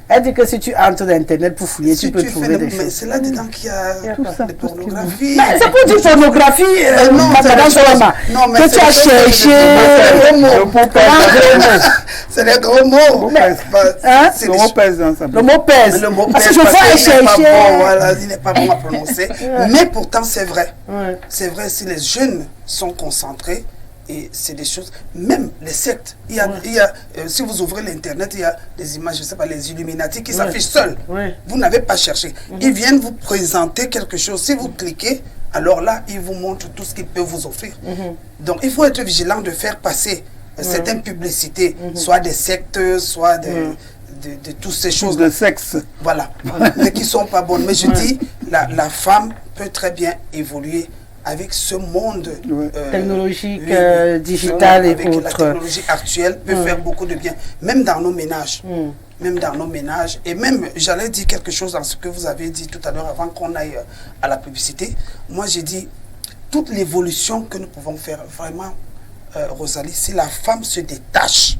Elle dit que si tu entres dans Internet pour fouiller, tu peux trouver des choses. Mais c'est là-dedans qu'il y a de pornographie. C'est pour dire pornographie, Madame Solama. Non, mais que tu as cherché. C'est des gros mots. Le mot pèse dans sa bouche. Le mot pèse. Le mot parce pèse. Que je vois chercher. Voilà, il n'est pas bon à prononcer. Mais pourtant, c'est vrai. C'est vrai, si les jeunes sont concentrés, et c'est des choses, même les sectes, il y a si vous ouvrez l'internet, il y a des images, je ne sais pas, les Illuminati qui s'affichent seuls. Vous n'avez pas cherché. Ils viennent vous présenter quelque chose. Si vous cliquez, alors là, ils vous montrent tout ce qu'ils peuvent vous offrir. Donc, il faut être vigilant de faire passer certaines publicités, soit des sectes, soit de toutes ces choses. De sexe. Voilà. Mais qui ne sont pas bonnes. Mais je dis, la femme peut très bien évoluer avec ce monde technologique, digital et autres. Avec la technologie actuelle peut faire beaucoup de bien, même dans nos ménages. Même dans nos ménages. Et même, j'allais dire quelque chose dans ce que vous avez dit tout à l'heure avant qu'on aille à la publicité. Moi, j'ai dit, toute l'évolution que nous pouvons faire, vraiment, Rosalie, si la femme se détache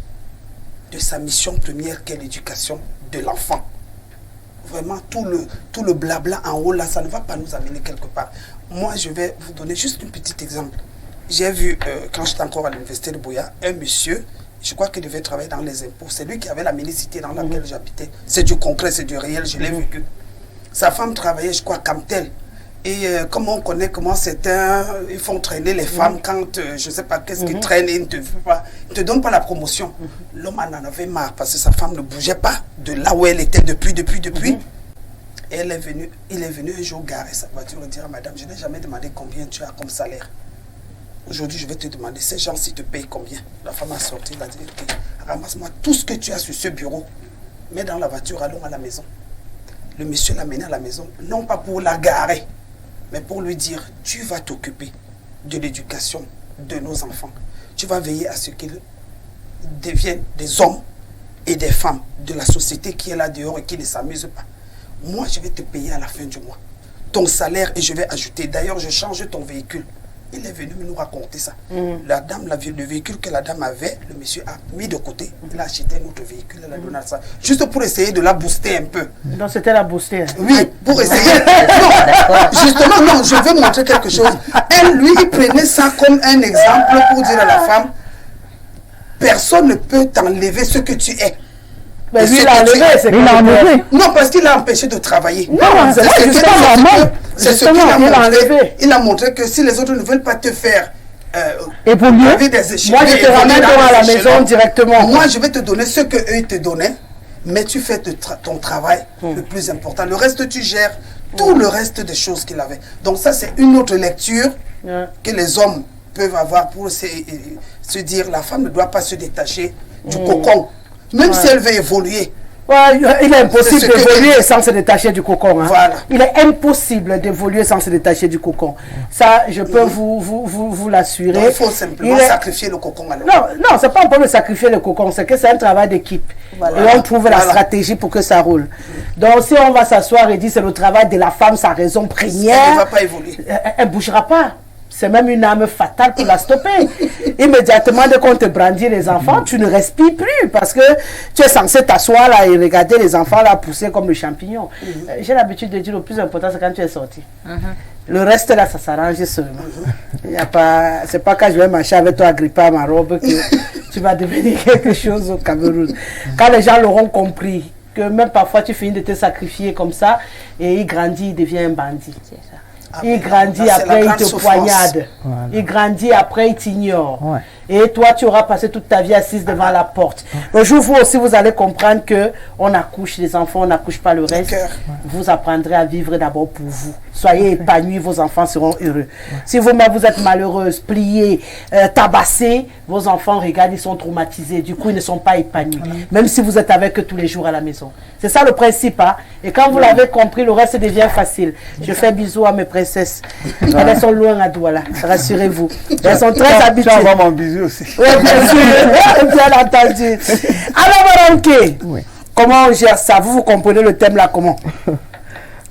de sa mission première qui est l'éducation de l'enfant. Vraiment, tout le blabla en haut, là, ça ne va pas nous amener quelque part. Moi, je vais vous donner juste un petit exemple. J'ai vu, quand j'étais encore à l'université de Buea, un monsieur, je crois qu'il devait travailler dans les impôts. C'est lui qui avait la mini-cité dans laquelle j'habitais. C'est du concret, c'est du réel, je l'ai vécu. Sa femme travaillait, je crois, comme telle. Et comme on connaît comment certains, ils font traîner les femmes quand, je ne sais pas, qu'est-ce qu'ils traînent et ils ne te donnent pas la promotion. L'homme en avait marre parce que sa femme ne bougeait pas de là où elle était depuis. Et il est venu un jour garer sa voiture et dire à madame, je n'ai jamais demandé combien tu as comme salaire. Aujourd'hui, je vais te demander, ces gens, s'ils te payent combien? La femme a sorti, elle a dit, ok, ramasse-moi tout ce que tu as sur ce bureau, mets dans la voiture, allons à la maison. Le monsieur l'a mené à la maison, non pas pour la garer, mais pour lui dire, tu vas t'occuper de l'éducation de nos enfants. Tu vas veiller à ce qu'ils deviennent des hommes et des femmes de la société qui est là dehors et qui ne s'amuse pas. Moi, je vais te payer à la fin du mois ton salaire et je vais ajouter. D'ailleurs, je change ton véhicule. Il est venu nous raconter ça. La dame, le véhicule que la dame avait, le monsieur a mis de côté. Il a acheté un autre véhicule, il a donné ça. Juste pour essayer de la booster un peu. Donc c'était la booster. Oui, pour essayer. Non, justement, non, je veux montrer quelque chose. Elle, lui, il prenait ça comme un exemple pour dire à la femme, personne ne peut t'enlever ce que tu es. Mais lui, il a enlevé. Non, parce qu'il a empêché de travailler. Non, c'est ce qu'il a enlevé. Il a montré que si les autres ne veulent pas te faire évoluer, moi je te ramène à la maison directement. Moi, je vais te donner ce qu'eux te donnaient, mais tu fais ton travail le plus important. Le reste, tu gères tout le reste des choses qu'il avait. Donc ça, c'est une autre lecture que les hommes peuvent avoir pour se dire, la femme ne doit pas se détacher du cocon. Même si elle veut évoluer. Ouais, il est impossible d'évoluer sans se détacher du cocon. Hein. Voilà. Il est impossible d'évoluer sans se détacher du cocon. Ça, je peux vous l'assurer. Il faut simplement sacrifier le cocon. Alors. Non, c'est pas un problème de sacrifier le cocon, c'est que c'est un travail d'équipe. Voilà. Et on trouve la stratégie pour que ça roule. Donc si on va s'asseoir et dire c'est le travail de la femme, sa raison première, elle ne va pas évoluer. Elle ne bougera pas. C'est même une arme fatale pour la stopper. Immédiatement, dès qu'on te brandit les enfants, tu ne respires plus parce que tu es censé t'asseoir là et regarder les enfants là pousser comme le champignon. J'ai l'habitude de dire le plus important, c'est quand tu es sorti. Le reste là, ça s'arrange seulement. C'est pas quand je vais marcher avec toi, agripper ma robe, que tu vas devenir quelque chose au Cameroun. Quand les gens l'auront compris, que même parfois tu finis de te sacrifier comme ça et il grandit, il devient un bandit. C'est ça. Il grandit, après il te poignade. Voilà. Il grandit, après il t'ignore. Ouais. Et toi, tu auras passé toute ta vie assise devant la porte. Le jour où vous aussi, vous allez comprendre que on accouche les enfants, on n'accouche pas le reste. Ouais. Vous apprendrez à vivre d'abord pour vous. Soyez épanouis, vos enfants seront heureux. Si vous-même, vous êtes malheureuse, pliée, tabassée, vos enfants regardent, ils sont traumatisés. Du coup, ils ne sont pas épanouis. Même si vous êtes avec eux tous les jours à la maison. C'est ça le principe. Hein? Et quand vous l'avez compris, le reste devient facile. Je fais bisous à mes princesses. Elles sont loin à Douala, rassurez-vous. Elles sont très habituées. Tu envoies mon bisou aussi. Oui, bien sûr. Bien entendu. Alors, Madame K, comment on gère ça? Vous comprenez le thème là comment?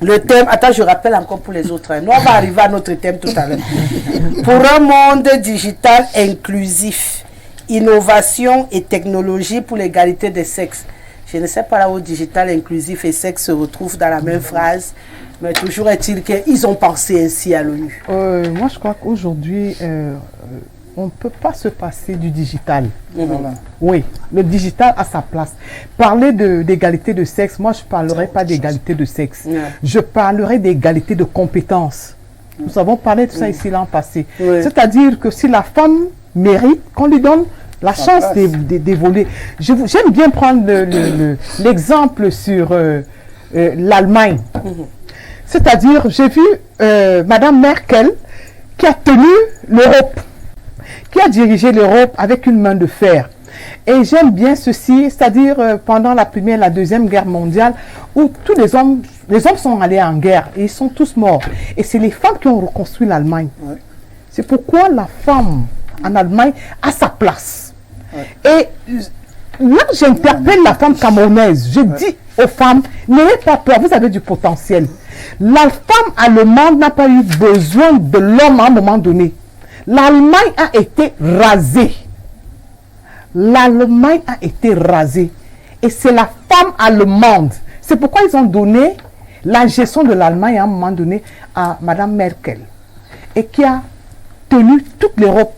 Le thème, attends, je rappelle encore pour les autres. Nous, on va arriver à notre thème tout à l'heure. Pour un monde digital inclusif, innovation et technologie pour l'égalité des sexes. Je ne sais pas là où digital inclusif et sexe se retrouvent dans la même phrase, mais toujours est-il qu'ils ont pensé ainsi à l'ONU. Moi, je crois qu'aujourd'hui, on ne peut pas se passer du digital. Voilà. Oui, le digital a sa place. Parler d'égalité de sexe, moi, je ne parlerai pas d'égalité de sexe. Je parlerai d'égalité de compétences. Nous avons parlé de ça ici l'an passé. C'est-à-dire que si la femme mérite, qu'on lui donne la chance d'évoluer. J'aime bien prendre l'exemple sur l'Allemagne. C'est-à-dire, j'ai vu Madame Merkel qui a tenu l'Europe, qui a dirigé l'Europe avec une main de fer. Et j'aime bien ceci, c'est-à-dire pendant la Première et la Deuxième Guerre mondiale, où tous les hommes sont allés en guerre et ils sont tous morts. Et c'est les femmes qui ont reconstruit l'Allemagne. C'est pourquoi la femme en Allemagne a sa place. Et là, j'interpelle la femme camerounaise. Je dis aux femmes, n'ayez pas peur, vous avez du potentiel. La femme allemande n'a pas eu besoin de l'homme à un moment donné. L'Allemagne a été rasée. L'Allemagne a été rasée. Et c'est la femme allemande. C'est pourquoi ils ont donné la gestion de l'Allemagne à un moment donné à Madame Merkel. Et qui a tenu toute l'Europe.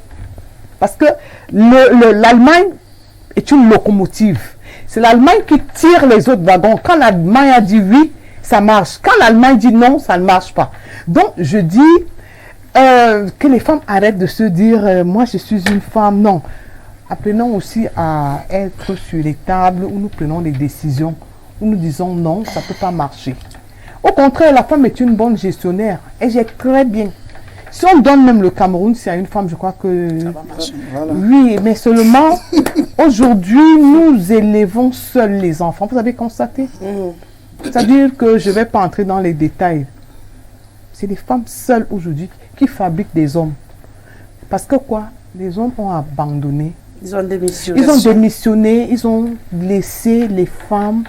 Parce que l'Allemagne est une locomotive. C'est l'Allemagne qui tire les autres wagons. Quand l'Allemagne a dit oui, ça marche. Quand l'Allemagne dit non, ça ne marche pas. Donc, je dis que les femmes arrêtent de se dire moi, je suis une femme. Non. Apprenons aussi à être sur les tables où nous prenons des décisions, où nous disons non, ça ne peut pas marcher. Au contraire, la femme est une bonne gestionnaire. Et j'ai très bien. Si on donne même le Cameroun, c'est à une femme, je crois que... Ça va marcher. Voilà. Oui, mais seulement, aujourd'hui, nous élevons seuls les enfants. Vous avez constaté? C'est-à-dire que je ne vais pas entrer dans les détails. C'est les femmes seules aujourd'hui qui fabriquent des hommes. Parce que quoi? Les hommes ont abandonné. Ils ont démissionné. Ils ont démissionné, ils ont laissé les femmes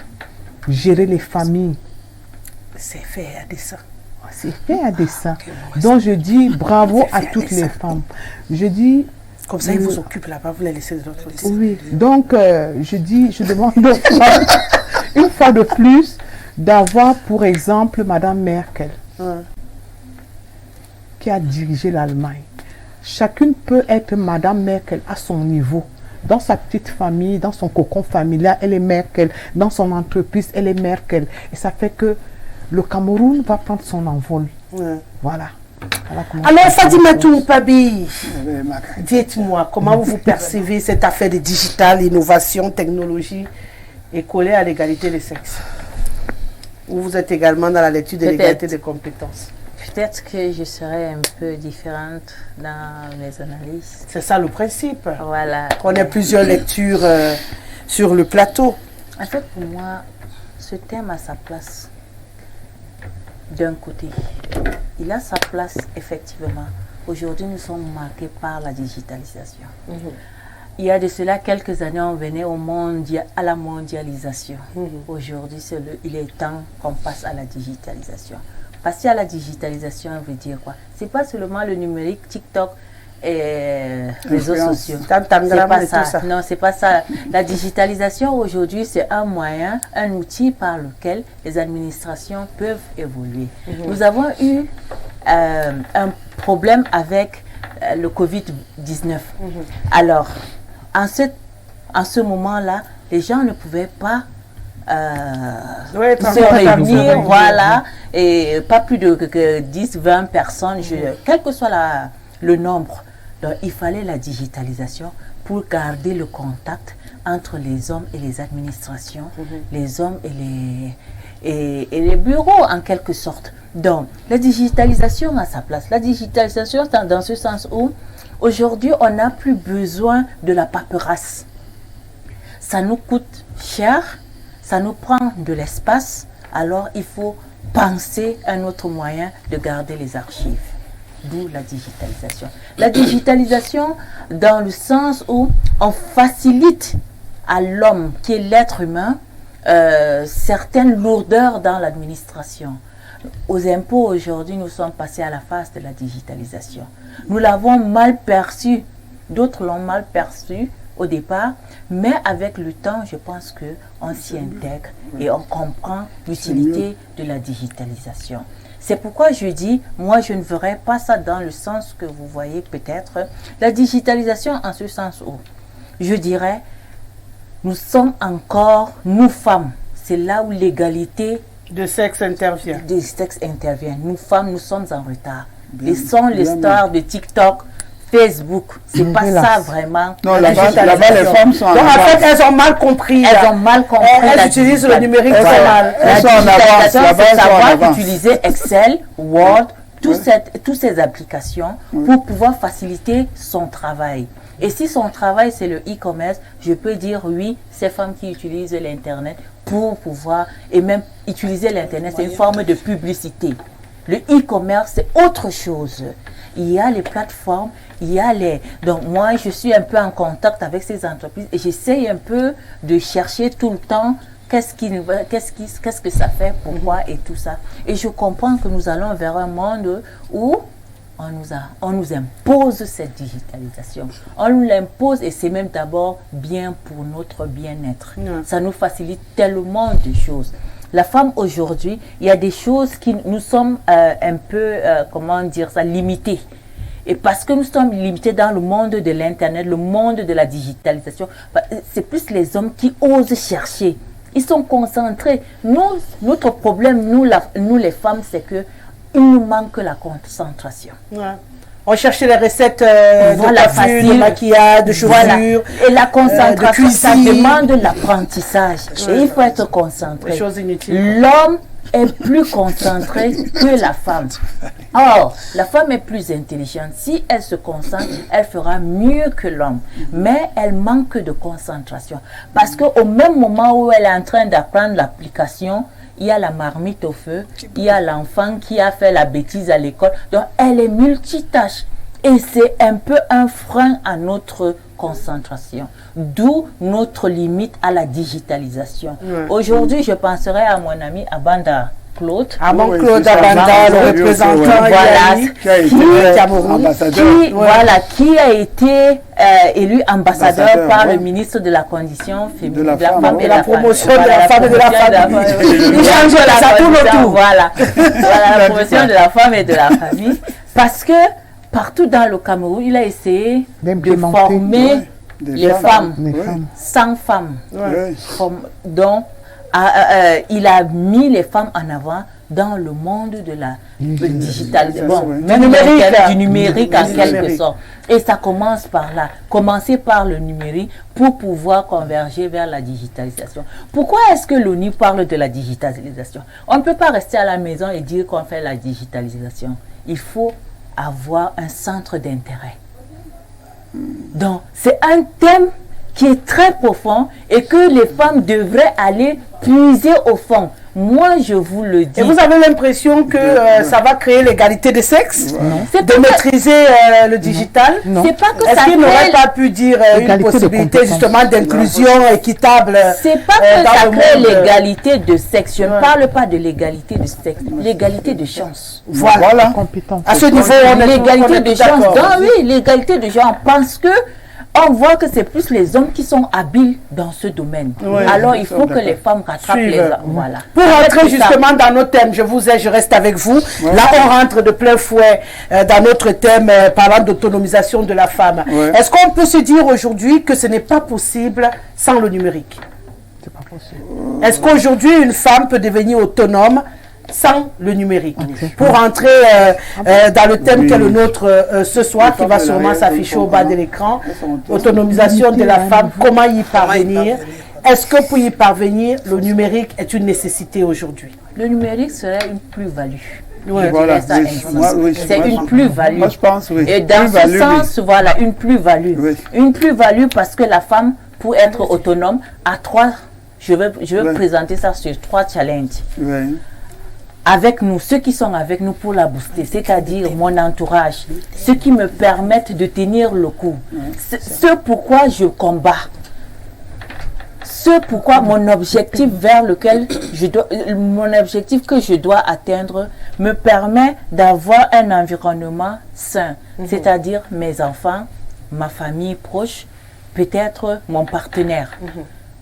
gérer les familles. C'est fait à dessein. C'est fait à dessein. Donc je dis bravo à toutes les femmes. Je dis... Comme ça, ils vous occupent là-bas, vous les laissez de l'autre côté. Oui, donc je demande une fois de plus d'avoir pour exemple Madame Merkel qui a dirigé l'Allemagne. Chacune peut être Madame Merkel à son niveau. Dans sa petite famille, dans son cocon familial, elle est Merkel. Dans son entreprise, elle est Merkel. Et ça fait que le Cameroun va prendre son envol. Voilà. Alors, Fadimatou Pabi, dites-moi, comment vous percevez cette affaire de digital, innovation, technologie et collée à l'égalité des sexes? Ou vous êtes également dans la lecture de l'égalité des compétences? Peut-être que je serais un peu différente dans mes analyses. C'est ça le principe. Voilà. On a plusieurs lectures sur le plateau. En fait, pour moi, ce thème a sa place. D'un côté, il a sa place effectivement. Aujourd'hui, nous sommes marqués par la digitalisation. Il y a de cela quelques années, on venait à la mondialisation. Aujourd'hui, il est temps qu'on passe à la digitalisation. Passer à la digitalisation, on veut dire quoi? C'est pas seulement le numérique, TikTok et réseaux sociaux. C'est pas ça. Non, c'est pas ça. La digitalisation aujourd'hui, c'est un moyen, un outil par lequel les administrations peuvent évoluer. Nous avons eu un problème avec le Covid-19. Alors, en ce moment-là, les gens ne pouvaient pas se réunir, voilà, et pas plus de 10, 20 personnes, quel que soit le nombre. Donc, il fallait la digitalisation pour garder le contact entre les hommes et les administrations, les hommes et les bureaux, en quelque sorte. Donc, la digitalisation a sa place. La digitalisation, dans ce sens où, aujourd'hui, on n'a plus besoin de la paperasse. Ça nous coûte cher, ça nous prend de l'espace, alors il faut penser un autre moyen de garder les archives. D'où la digitalisation. La digitalisation dans le sens où on facilite à l'homme, qui est l'être humain, certaines lourdeurs dans l'administration. Aux impôts, aujourd'hui, nous sommes passés à la phase de la digitalisation. Nous l'avons mal perçu, d'autres l'ont mal perçu au départ, mais avec le temps, je pense qu'on s'y intègre et on comprend l'utilité de la digitalisation. C'est pourquoi je dis, moi je ne verrais pas ça dans le sens que vous voyez peut-être. La digitalisation en ce sens où, je dirais, nous sommes encore, nous femmes, c'est là où l'égalité de sexe intervient. Nous femmes, nous sommes en retard. Laissons les stars de TikTok, Facebook, c'est pas ça vraiment. Non, là-bas, les femmes sont en avance. En fait, elles ont mal compris. Elles ont mal compris. Elles utilisent le numérique très mal. Elles sont en avance. C'est savoir utiliser Excel, Word, toutes ces applications pour pouvoir faciliter son travail. Et si son travail, c'est le e-commerce, je peux dire oui, ces femmes qui utilisent l'Internet pour pouvoir, et même utiliser l'Internet, c'est une forme de publicité. Le e-commerce, c'est autre chose. Il y a les plateformes, il y a les... Donc moi, je suis un peu en contact avec ces entreprises et j'essaye un peu de chercher tout le temps qu'est-ce que ça fait, pourquoi et tout ça. Et je comprends que nous allons vers un monde où on nous impose cette digitalisation. On nous l'impose et c'est même d'abord bien pour notre bien-être. Ça nous facilite tellement de choses. La femme aujourd'hui, il y a des choses qui nous sommes un peu, comment dire ça, limités. Et parce que nous sommes limités dans le monde de l'Internet, le monde de la digitalisation, c'est plus les hommes qui osent chercher. Ils sont concentrés. Notre problème, nous les femmes, c'est que il nous manque la concentration. On cherchait les recettes de coiffure, de maquillage, de chaussures. Et la concentration, ça demande l'apprentissage. Et il faut être concentré. L'homme est plus concentré que la femme. Or, la femme est plus intelligente. Si elle se concentre, elle fera mieux que l'homme. Mais elle manque de concentration. Parce qu'au même moment où elle est en train d'apprendre l'application, il y a la marmite au feu, il y a l'enfant qui a fait la bêtise à l'école. Donc, elle est multitâche. Et c'est un peu un frein à notre concentration. D'où notre limite à la digitalisation. Aujourd'hui, je penserai à mon ami Abanda Claude. Claude Abanda, le représentant qui a été élu ambassadeur par le ministre de la Condition féminine, de la femme et de la promotion de la femme et de la famille. Voilà, la promotion de la femme et de la famille. Parce que partout dans le Cameroun, il a essayé de former les femmes, 100 femmes. Donc, il a mis les femmes en avant dans le monde de la digitalisation, du numérique en quelque sorte. Et ça commence par là. Commencer par le numérique pour pouvoir converger vers la digitalisation. Pourquoi est-ce que l'ONU parle de la digitalisation? On ne peut pas rester à la maison et dire qu'on fait la digitalisation. Il faut avoir un centre d'intérêt. Donc, c'est un thème qui est très profond et que les femmes devraient aller puiser au fond. Moi, je vous le dis. Et vous avez l'impression que ça va créer l'égalité des sexes? De maîtriser le digital? C'est pas que Est-ce qu'il n'aurait pas pu dire une possibilité justement d'inclusion équitable? C'est pas que ça crée l'égalité de sexe. Je ne parle pas de l'égalité de sexe. L'égalité de chance. Voilà. À ce niveau, on est l'égalité de chance. Oui, l'égalité de genre. Parce que on voit que c'est plus les hommes qui sont habiles dans ce domaine. Alors, il faut que les femmes rattrapent les hommes. Voilà. Pour rentrer justement dans nos thèmes, je reste avec vous. Là, on rentre de plein fouet dans notre thème parlant d'autonomisation de la femme. Est-ce qu'on peut se dire aujourd'hui que ce n'est pas possible sans le numérique? C'est pas possible. Est-ce qu'aujourd'hui, une femme peut devenir autonome sans le numérique? Pour entrer dans le thème qui est le nôtre ce soir, qui va sûrement s'afficher au bas de l'écran, autonomisation de la femme, comment y parvenir? Est-ce que pour y parvenir, le numérique est une nécessité aujourd'hui? Le numérique serait une plus-value. Ouais. Voilà, c'est une plus-value. Moi, je pense, oui. Et dans ce sens, voilà, une plus-value. Oui. Une plus-value parce que la femme, pour être autonome, a trois... Je vais présenter ça sur 3 challenges. Oui. Avec nous, ceux qui sont avec nous pour la booster, c'est-à-dire mon entourage, ceux qui me permettent de tenir le coup, ce pourquoi je combats, ce pourquoi mon objectif vers lequel mon objectif que je dois atteindre me permet d'avoir un environnement sain, c'est-à-dire mes enfants, ma famille proche, peut-être mon partenaire.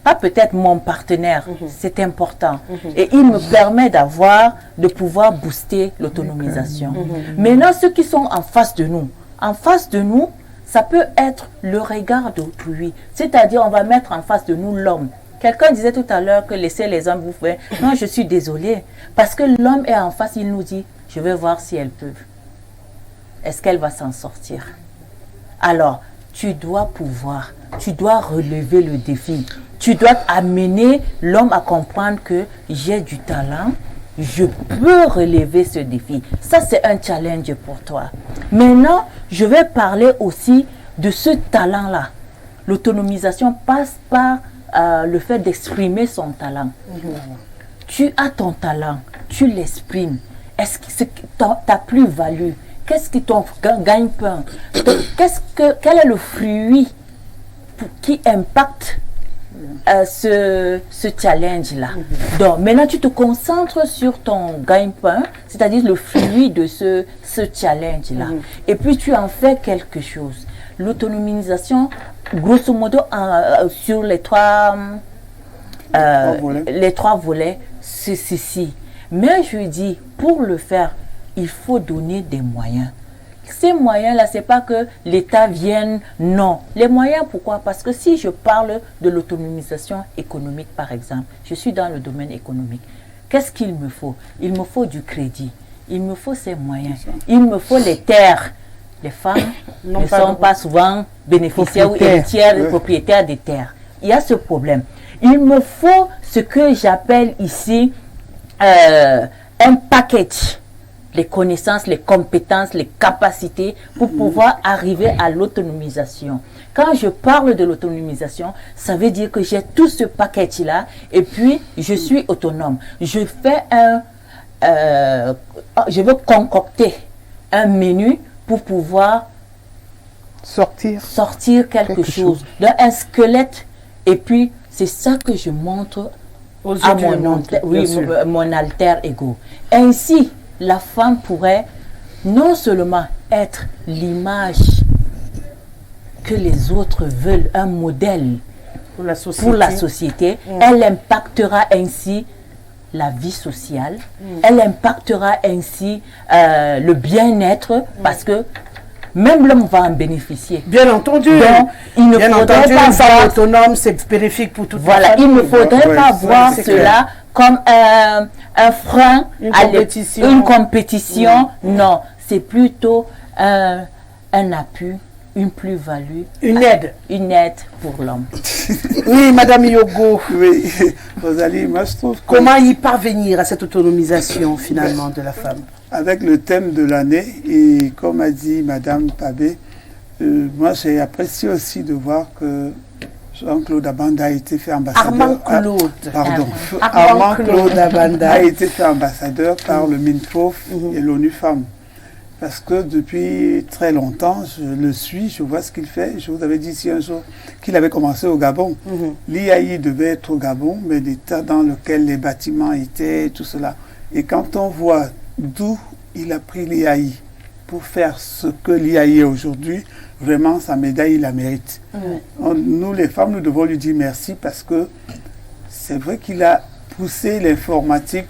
Pas peut-être mon partenaire, c'est important. Et il me permet de pouvoir booster l'autonomisation. Maintenant, ceux qui sont en face de nous, ça peut être le regard d'autrui. C'est-à-dire, on va mettre en face de nous l'homme. Quelqu'un disait tout à l'heure que laisser les hommes vous faire. Non, je suis désolée. Parce que l'homme est en face, il nous dit, je vais voir si elle peut. Est-ce qu'elle va s'en sortir? Alors, tu dois pouvoir, tu dois relever le défi. Tu dois amener l'homme à comprendre que j'ai du talent, je peux relever ce défi. Ça, c'est un challenge pour toi. Maintenant, je vais parler aussi de ce talent-là. L'autonomisation passe par le fait d'exprimer son talent. Tu as ton talent, tu l'exprimes. Est-ce que ta plus-value? Qu'est-ce qui ton gagne-pain? Quel est le fruit qui impacte ce challenge-là? Donc, maintenant, tu te concentres sur ton gagne-pain, c'est-à-dire le fruit de ce challenge-là. Et puis, tu en fais quelque chose. L'autonomisation, grosso modo, sur les trois volets, c'est ceci. Mais je dis, pour le faire, il faut donner des moyens. Ces moyens-là, ce n'est pas que l'État vienne, non. Les moyens, pourquoi? Parce que si je parle de l'autonomisation économique, par exemple, je suis dans le domaine économique. Qu'est-ce qu'il me faut? Il me faut du crédit. Il me faut ces moyens. Il me faut les terres. Les femmes ne sont pas souvent bénéficiaires ou héritières, propriétaires des terres. Il y a ce problème. Il me faut ce que j'appelle ici un package. Les connaissances, les compétences, les capacités pour pouvoir arriver à l'autonomisation. Quand je parle de l'autonomisation, ça veut dire que j'ai tout ce package-là et puis je suis autonome. Je fais je veux concocter un menu pour pouvoir sortir quelque chose. Donc un squelette et puis c'est ça que je montre à mon alter ego. Ainsi, la femme pourrait non seulement être l'image que les autres veulent, un modèle pour la société, elle impactera ainsi la vie sociale, elle impactera ainsi le bien-être, parce que même l'homme va en bénéficier. Bien entendu. Donc, il ne faudrait pas une femme autonome, c'est bénéfique pour toute la famille. Il ne faudrait pas voir cela comme un frein à une compétition. Non, c'est plutôt un appui, une plus-value. Une aide pour l'homme. Oui, Madame Yogo. Oui, Rosalie, moi je trouve... Comment y parvenir à cette autonomisation finalement de la femme? Avec le thème de l'année, et comme a dit Madame Pabé, moi j'ai apprécié aussi de voir que Jean-Claude Abanda a été fait ambassadeur. Armand-Claude Abanda a été fait ambassadeur par le MINPROF et l'ONU Femmes. Parce que depuis très longtemps, je le suis, je vois ce qu'il fait. Je vous avais dit ici un jour qu'il avait commencé au Gabon. L'IAI devait être au Gabon, mais l'état dans lequel les bâtiments étaient, tout cela. Et quand on voit d'où il a pris l'IAI pour faire ce que l'IAI est aujourd'hui, vraiment, sa médaille, il la mérite. Nous, les femmes, nous devons lui dire merci parce que c'est vrai qu'il a poussé l'informatique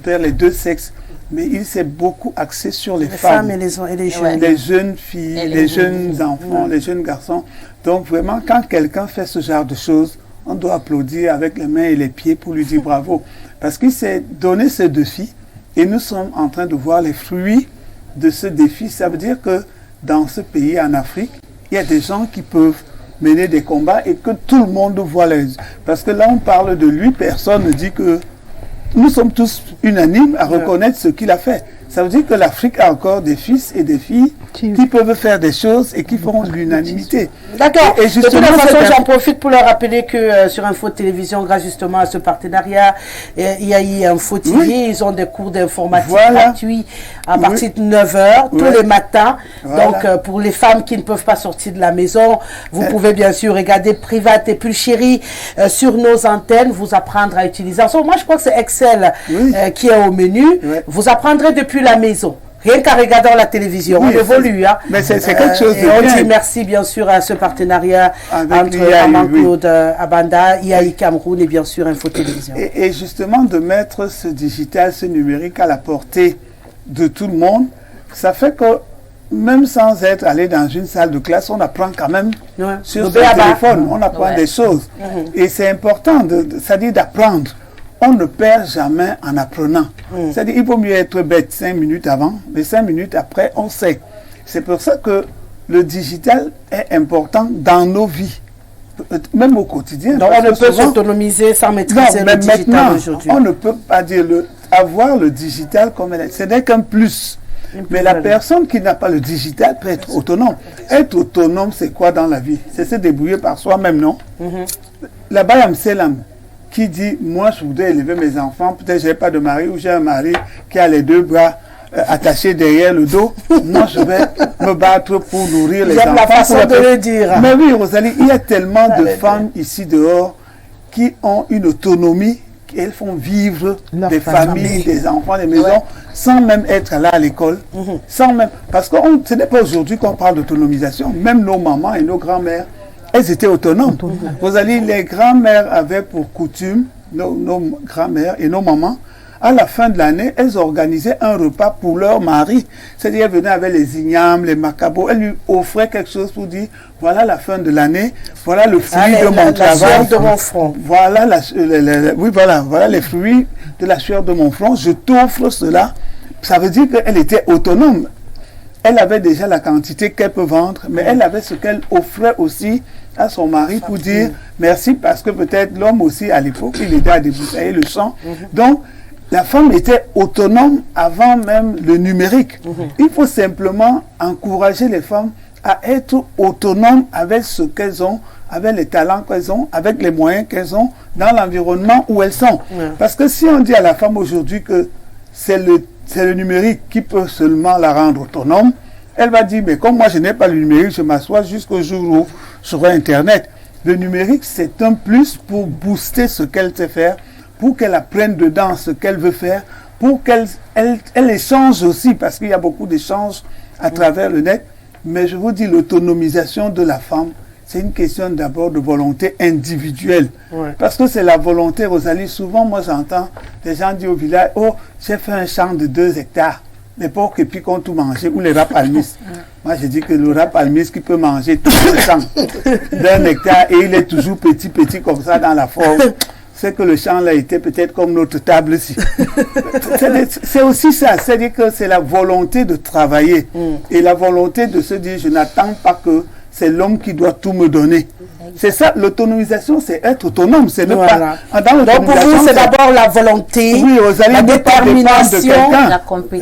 vers les deux sexes, mais il s'est beaucoup axé sur les femmes et les jeunes. Les jeunes filles, les jeunes enfants, les jeunes garçons. Donc vraiment, quand quelqu'un fait ce genre de choses, on doit applaudir avec les mains et les pieds pour lui dire bravo. Parce qu'il s'est donné ce défi et nous sommes en train de voir les fruits de ce défi. Ça veut dire que dans ce pays, en Afrique, il y a des gens qui peuvent mener des combats et que tout le monde voit les... Parce que là, on parle de lui, personne ne dit que... Nous sommes tous unanimes à reconnaître ce qu'il a fait. Ça veut dire que l'Afrique a encore des fils et des filles qui peuvent faire des choses et qui feront l'unanimité. D'accord. Et de toute façon, j'en profite pour leur rappeler que sur Info Télévision, grâce justement à ce partenariat, il y a eu Info TV, ils ont des cours d'informatique gratuits à partir de 9h tous les matins. Donc, pour les femmes qui ne peuvent pas sortir de la maison, vous pouvez bien sûr regarder Private et Pulchérie sur nos antennes, vous apprendre à utiliser. Alors, moi, je crois que c'est Excel qui est au menu. Vous apprendrez depuis la maison. Rien qu'à regarder la télévision, on évolue. Hein. Mais c'est quelque chose de bien. On dit merci bien sûr à ce partenariat entre Aman-Claude Abanda, IAI Cameroun et bien sûr Info Télévision. Et justement de mettre ce digital, ce numérique à la portée de tout le monde, ça fait que même sans être allé dans une salle de classe, on apprend quand même sur son téléphone, on apprend des choses. Et c'est important, c'est-à-dire d'apprendre. On ne perd jamais en apprenant. C'est-à-dire qu'il vaut mieux être bête 5 minutes avant, mais 5 minutes après, on sait. C'est pour ça que le digital est important dans nos vies, même au quotidien. Donc on ne peut s'autonomiser sans maîtriser le digital aujourd'hui. On ne peut pas dire avoir le digital comme elle est. Ce n'est qu'un plus. Mais la personne qui n'a pas le digital peut être autonome. Être autonome, c'est quoi dans la vie? C'est se débrouiller par soi-même, non? Là-bas, il y a Mselam qui dit, moi je voudrais élever mes enfants, peut-être je n'ai pas de mari ou j'ai un mari qui a les 2 bras attachés derrière le dos, moi je vais me battre pour nourrir les enfants. J'aime la façon de le dire. Mais oui, Rosalie, il y a tellement de femmes ici dehors qui ont une autonomie, elles font vivre des familles, des enfants, des maisons, sans même être là à l'école, sans même... Parce que ce n'est pas aujourd'hui qu'on parle d'autonomisation, même nos mamans et nos grands-mères, elles étaient autonomes. Rosalie, les grands-mères avaient pour coutume, nos grands-mères et nos mamans, à la fin de l'année, elles organisaient un repas pour leur mari. C'est-à-dire, elles venaient avec les ignames, les macabos, elles lui offraient quelque chose pour dire, voilà la fin de l'année, voilà le fruit de mon travail. De mon front. Voilà, voilà les fruits de la sueur de mon front, je t'offre cela. Ça veut dire qu'elle était autonome. Elle avait déjà la quantité qu'elle peut vendre, mais elle avait ce qu'elle offrait aussi à son mari pour dire merci, parce que peut-être l'homme aussi à l'époque, il aidait à débroussailler le champ. Donc, la femme était autonome avant même le numérique. Il faut simplement encourager les femmes à être autonomes avec ce qu'elles ont, avec les talents qu'elles ont, avec les moyens qu'elles ont dans l'environnement où elles sont. Parce que si on dit à la femme aujourd'hui que c'est le numérique qui peut seulement la rendre autonome, elle va dire, mais comme moi je n'ai pas le numérique, je m'assois jusqu'au jour où sur Internet. Le numérique, c'est un plus pour booster ce qu'elle sait faire, pour qu'elle apprenne dedans ce qu'elle veut faire, pour qu'elle échange aussi, parce qu'il y a beaucoup d'échanges à travers le net. Mais je vous dis, l'autonomisation de la femme, c'est une question d'abord de volonté individuelle. Parce que c'est la volonté, Rosalie. Souvent, moi, j'entends des gens dire au village, oh, j'ai fait un champ de 2 hectares. Les porcs et puis qu'on tout manger, ou les rats palmistes. Moi, je dis que le rat palmiste qui peut manger tout le champ d'1 hectare et il est toujours petit comme ça dans la forme, c'est que le champ là était peut-être comme notre table-ci. C'est aussi ça, c'est-à-dire que c'est la volonté de travailler et la volonté de se dire, je n'attends pas que c'est l'homme qui doit tout me donner. C'est ça, l'autonomisation, c'est être autonome, c'est ne pas... Donc pour vous, c'est d'abord la volonté, la détermination, la compétence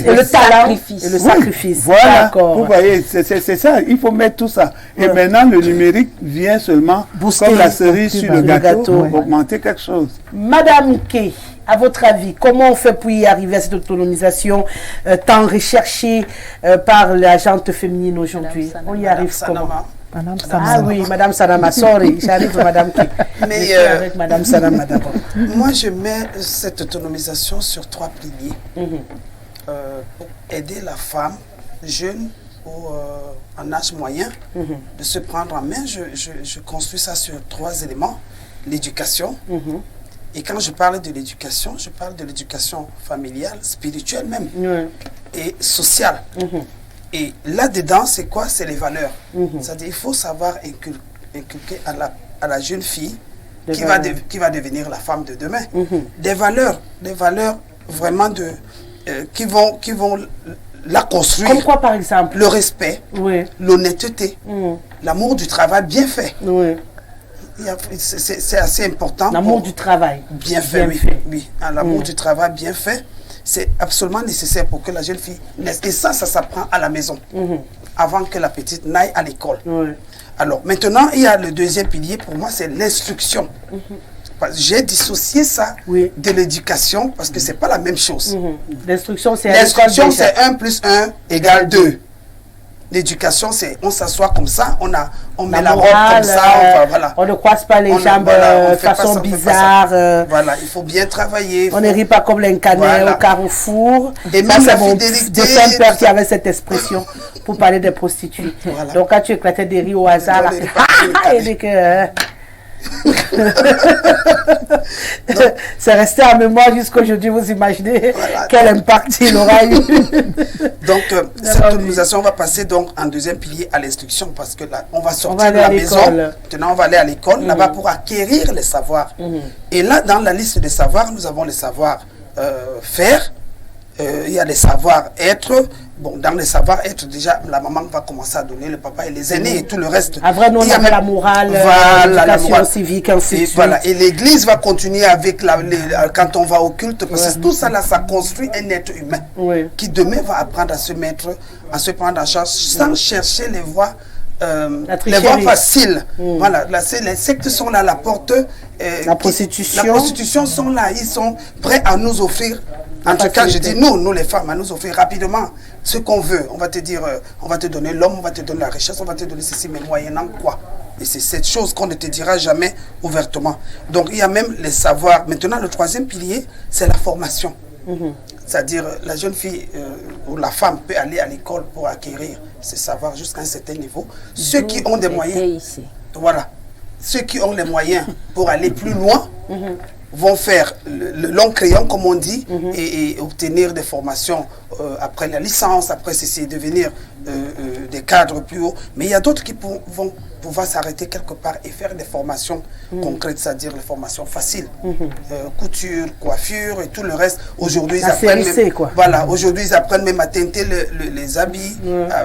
et le talent et le sacrifice. Voilà, vous voyez, c'est ça, il faut mettre tout ça. Et maintenant, le numérique vient seulement, booster, comme la cerise sur le gâteau, pour augmenter quelque chose. Madame Kay, à votre avis, comment on fait pour y arriver à cette autonomisation tant recherchée par la gente féminine aujourd'hui? On y arrive comment? Madame Sanama. Ah oui, Madame Sanama, sorry, j'arrive Madame Kay. Mais avec Madame Sanama d'abord. Moi, je mets cette autonomisation sur 3 piliers pour aider la femme jeune ou en âge moyen de se prendre en main. Je construis ça sur 3 éléments. L'éducation. Et quand je parle de l'éducation, je parle de l'éducation familiale, spirituelle même, et sociale. Et là-dedans, c'est quoi? C'est les valeurs. C'est-à-dire qu'il faut savoir inculquer à la à la jeune fille qui va devenir la femme de demain. Des valeurs vraiment qui vont la construire. Comme quoi, par exemple? Le respect, l'honnêteté, l'amour du travail bien fait. C'est assez important. L'amour du travail. Bien fait. L'amour du travail bien fait, c'est absolument nécessaire pour que la jeune fille naisse. Et ça s'apprend à la maison, avant que la petite n'aille à l'école. Alors, maintenant, il y a le deuxième pilier, pour moi, c'est l'instruction. J'ai dissocié ça de l'éducation, parce que ce n'est pas la même chose. L'instruction, c'est 1 plus 1 égale 2. L'éducation, c'est on s'assoit comme ça, on met la robe comme ça, on ne croise pas les jambes de façon bizarre. Voilà, il faut bien travailler. On ne rit pas comme l'incanet au carrefour. Et même la fidélité. C'est mon père qui avait cette expression pour parler des prostituées. Donc quand tu éclatais des rires au hasard, il dit que... c'est resté en mémoire jusqu'aujourd'hui. Vous imaginez quel impact il aura eu. Donc cette autonomisation va passer donc en deuxième pilier à l'instruction, parce que là on va sortir de la maison. Maintenant on va aller à l'école là-bas pour acquérir les savoirs. Et là dans la liste des savoirs, nous avons les savoirs faire, il y a les savoir-être. Bon, dans les savoir-être, déjà, la maman va commencer à donner, le papa et les aînés et tout le reste. Après, nous, on a la morale, l'éducation civique, ainsi de suite. Et l'église va continuer avec, quand on va au culte, parce que tout ça, là, ça construit un être humain qui demain va apprendre à se prendre en charge sans chercher les voies faciles. Voilà, là, les sectes sont là, la porte. La prostitution. La prostitution sont là, ils sont prêts à nous offrir. En tout cas, je dis nous les femmes, à nous offrir rapidement ce qu'on veut. On va te dire, on va te donner l'homme, on va te donner la richesse, on va te donner ceci, mais moyennant quoi? Et c'est cette chose qu'on ne te dira jamais ouvertement. Donc, il y a même les savoirs. Maintenant, le troisième pilier, c'est la formation. C'est-à-dire, la jeune fille ou la femme peut aller à l'école pour acquérir ces savoirs jusqu'à un certain niveau. Ceux qui ont des moyens, voilà, ceux qui ont les moyens pour aller plus loin, vont faire le long crayon, comme on dit, et obtenir des formations après la licence, après c'est devenir des cadres plus hauts. Mais il y a d'autres qui vont pouvoir s'arrêter quelque part et faire des formations concrètes, c'est-à-dire les formations faciles. Couture, coiffure et tout le reste. Aujourd'hui, ils apprennent aujourd'hui, ils apprennent même à teinter les habits.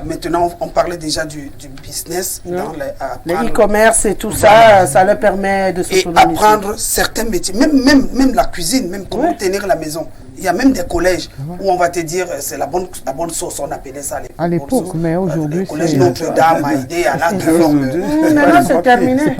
Maintenant, on parlait déjà du business. Le e-commerce et tout ça, ça leur permet de s'autonomiser. Et apprendre certains métiers, même la cuisine, même comment tenir la maison. Il y a même des collèges où on va te dire c'est la bonne sauce, on appelait ça à l'époque, mais aujourd'hui le collège Notre-Dame a aidé à la maintenant c'est terminé.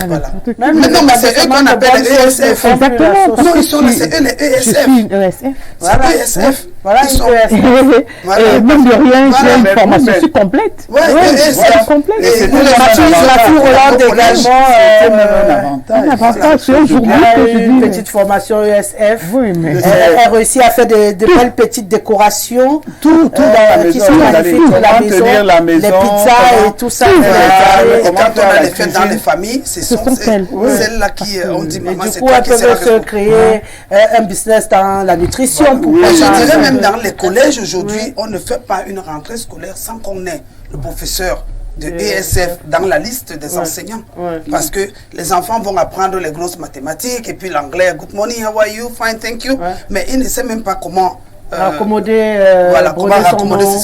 Mais non, mais c'est eux qu'on appelle les ESF. Exactement. Non, ils sont là, c'est eux les ESF. Je suis une ESF. Voilà. ESF. Voilà, ils sont... Et même de rien, j'ai une formation aussi complète. Oui, ESF. Complète. Et la Tour Hollande également. Un avantage, c'est aujourd'hui que je dis. Une petite formation ESF. Oui, mais... Elle réussit à faire de belles petites décorations. Tout dans la maison. Qui sont magnifiques de la maison. Les pizzas et tout ça. Et quand on a les fêtes dans les familles, ce sont celles-là qui, on dit, maman, c'est toi qui peuvent se créer un business dans la nutrition. Je dirais même dans les collèges aujourd'hui, on ne fait pas une rentrée scolaire sans qu'on ait le professeur de ESF dans la liste des enseignants. Parce que les enfants vont apprendre les grosses mathématiques et puis l'anglais, good morning, how are you, fine, thank you. Mais ils ne savent même pas comment accommoder,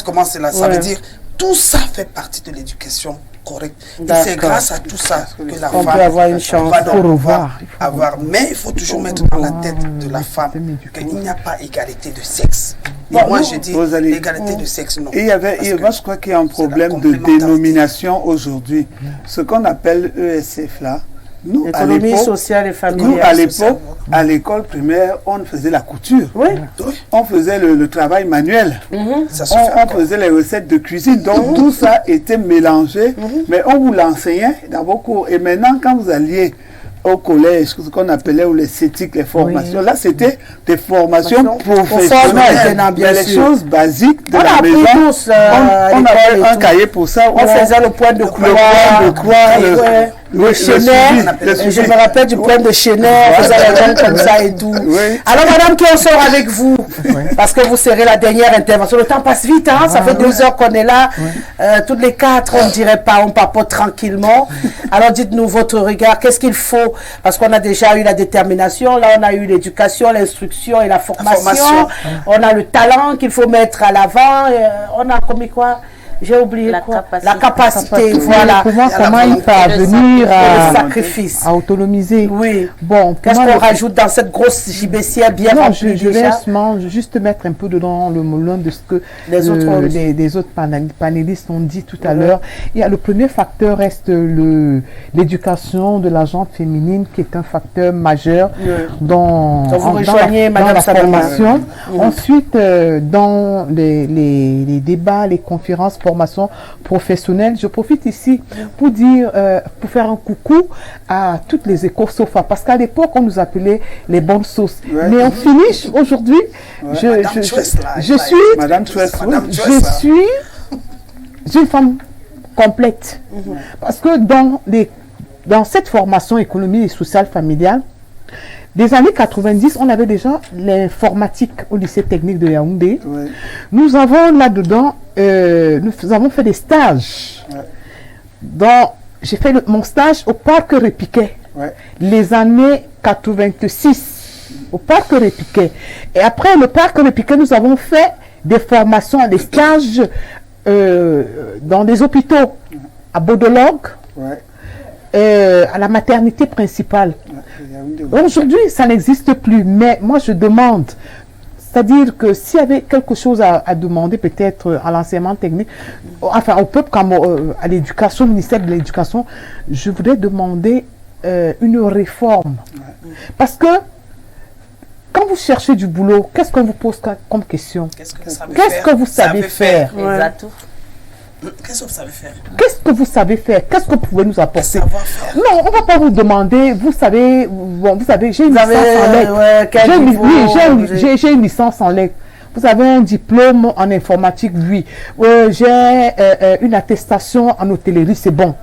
comment cela. Ça veut dire, tout ça fait partie de l'éducation correcte. Et c'est grâce à tout ça que la femme peut avoir une chance pour avoir. Mais il faut toujours mettre dans la tête de la femme qu'il n'y a pas égalité de sexe. Et moi, je dis égalité de sexe, non. Et moi, je crois qu'il y a un problème de dénomination aujourd'hui. Ce qu'on appelle ESF là, nous, économie sociale et familiale. Nous, à l'époque, à l'école primaire, on faisait la couture. On faisait le travail manuel. On faisait les recettes de cuisine. Donc, tout ça était mélangé. Mais on vous l'enseignait dans vos cours. Et maintenant, quand vous alliez au collège, ce qu'on appelait les CETIC, les formations, là, c'était des formations professionnelles. Mais les choses basiques de la maison, on avait un cahier pour ça. On faisait le point de croix. le Chénet. Je me rappelle du poème de Chénet, vous avez comme ça et tout. Oui. Alors, madame, qui on sort avec vous? Parce que vous serez la dernière intervention. Le temps passe vite, hein? Ça fait 2 heures qu'on est là. Toutes les 4, on ne dirait pas, on papote tranquillement. Alors, dites-nous votre regard. Qu'est-ce qu'il faut? Parce qu'on a déjà eu la détermination. Là, on a eu l'éducation, l'instruction et la formation. On a le talent qu'il faut mettre à l'avant. On a commis quoi? J'ai oublié la capacité, voilà. Comment il parvenir le sacrifice, à autonomiser. Oui. Bon, qu'est-ce qu'on rajoute dans cette grosse JBCA bien remplie je laisse juste mettre un peu dedans le moulin de ce que les autres panélistes ont dit tout à l'heure. Le premier facteur reste l'éducation de la gente féminine, qui est un facteur majeur dans la formation. Ensuite, dans les débats, les conférences, formation professionnelle. Je profite ici pour dire, pour faire un coucou à toutes les écoles SOFA, parce qu'à l'époque, on nous appelait les bonnes sauces. Mais on finit aujourd'hui, je suis une femme complète. Parce que dans cette formation économie et sociale familiale, des années 90, on avait déjà l'informatique au lycée technique de Yaoundé. Nous avons là-dedans, nous avons fait des stages. J'ai fait mon stage au parc Répiquet, les années 86, au parc Répiquet. Et après le parc Répiquet, nous avons fait des formations, des stages dans des hôpitaux, à Bodologue, à la maternité principale. Aujourd'hui, ça n'existe plus, mais moi je demande, c'est-à-dire que s'il y avait quelque chose à demander peut-être à l'enseignement technique, enfin au peuple comme à l'éducation, au ministère de l'éducation, je voudrais demander une réforme. Parce que quand vous cherchez du boulot, qu'est-ce qu'on vous pose comme question? Qu'est-ce que vous savez faire? Qu'est-ce que vous savez faire? Qu'est-ce que vous savez faire? Qu'est-ce que vous pouvez nous apporter? Non, on ne va pas vous demander, vous savez, j'ai une licence en lettres. Vous avez un diplôme en informatique, oui. J'ai une attestation en hôtellerie, c'est bon.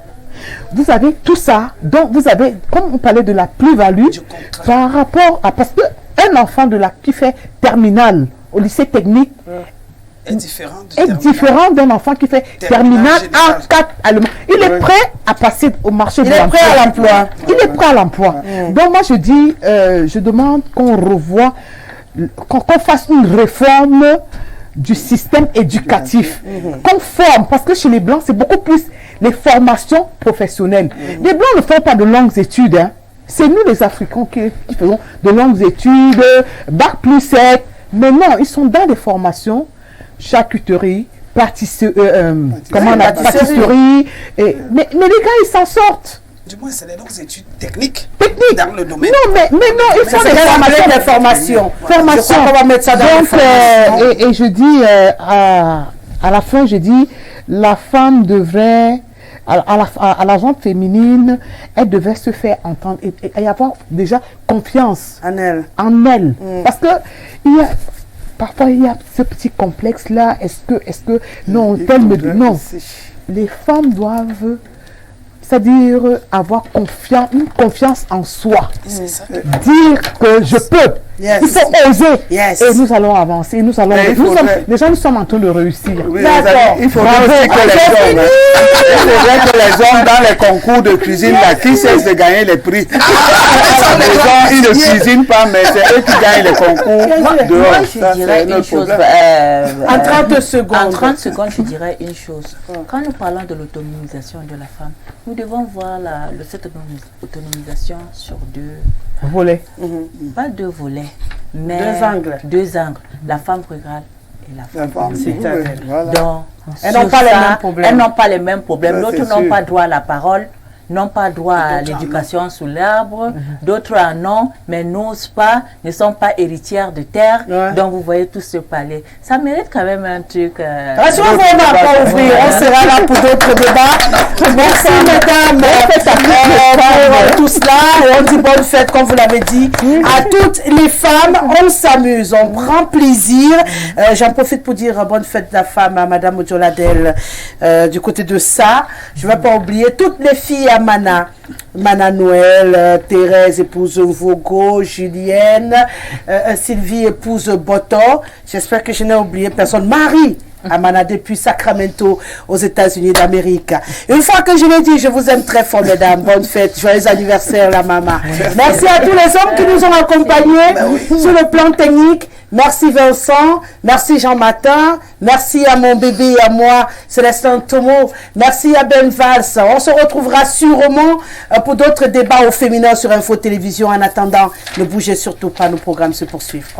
Vous avez tout ça, donc vous avez, comme on parlait de la plus-value, par rapport à, parce qu'un enfant qui fait terminale au lycée technique, est différent d'un enfant qui fait terminale A4 allemand. Il est prêt à passer au marché de l'emploi. Il est prêt à l'emploi. Il est prêt à l'emploi. Donc moi je dis, je demande qu'on revoie, qu'on fasse une réforme du système éducatif. Qu'on forme, parce que chez les Blancs, c'est beaucoup plus les formations professionnelles. Les Blancs ne font pas de longues études. Hein. C'est nous les Africains qui faisons de longues études, bac plus 7. Mais non, ils sont dans des formations charcuterie, pâtisserie, mais les gars, ils s'en sortent. Du moins, c'est des longues études techniques. Dans le domaine. Non, mais non, il faut des formations. Formation. On va mettre ça dans et je dis, à la fin, je dis, la femme devrait, à la gente féminine, elle devait se faire entendre et avoir déjà confiance en elle. Parce que parfois, il y a ce petit complexe-là. Est-ce que, non, non. Les femmes doivent, c'est-à-dire avoir une confiance en soi. Dire que je peux. Il faut oser. Et nous allons avancer. Nous sommes en train de réussir. D'accord. Il faudrait aussi que les hommes dans les concours de cuisine, qui cessent de gagner les prix. Les hommes, ils ne cuisinent pas, mais c'est eux qui gagnent les concours dehors. Je dirais une chose. En 30 secondes. En 30 secondes, je dirais une chose. Quand nous parlons de l'autonomisation de la femme, nous devons voir cette autonomisation sur 2 volets. Pas 2 volets, mais 2 angles. La femme rurale et la femme. Donc, elles n'ont pas les mêmes problèmes. Elles n'ont pas les mêmes problèmes. D'autres n'ont pas droit à la parole, n'ont pas droit à l'éducation sous l'arbre. D'autres en ont, mais n'osent pas, ne sont pas héritières de terre. Donc, vous voyez tout ce palais. Ça mérite quand même un truc. Rassurez-vous, on ne va pas ouvrir. On sera là pour d'autres débats. Merci, mesdames, pour tout cela. on dit bonne fête, comme vous l'avez dit, à toutes les femmes. On s'amuse, on prend plaisir. J'en profite pour dire bonne fête de la femme à Madame Odjoladel du côté de ça. Je ne vais pas oublier toutes les filles à Mana Noël, Thérèse, épouse Vogo, Julienne, Sylvie, épouse Boto. J'espère que je n'ai oublié personne. Marie Amana depuis Sacramento aux États-Unis d'Amérique. Une fois que je l'ai dit, je vous aime très fort, mesdames. Bonne fête, joyeux anniversaire, la maman. Merci à tous les hommes qui nous ont accompagnés sur le plan technique. Merci Vincent, merci Jean-Martin, merci à mon bébé et à moi, Célestin Tomo, merci à Ben Valls. On se retrouvera sûrement pour d'autres débats au féminin sur Info Télévision. En attendant, ne bougez surtout pas, nos programmes se poursuivent.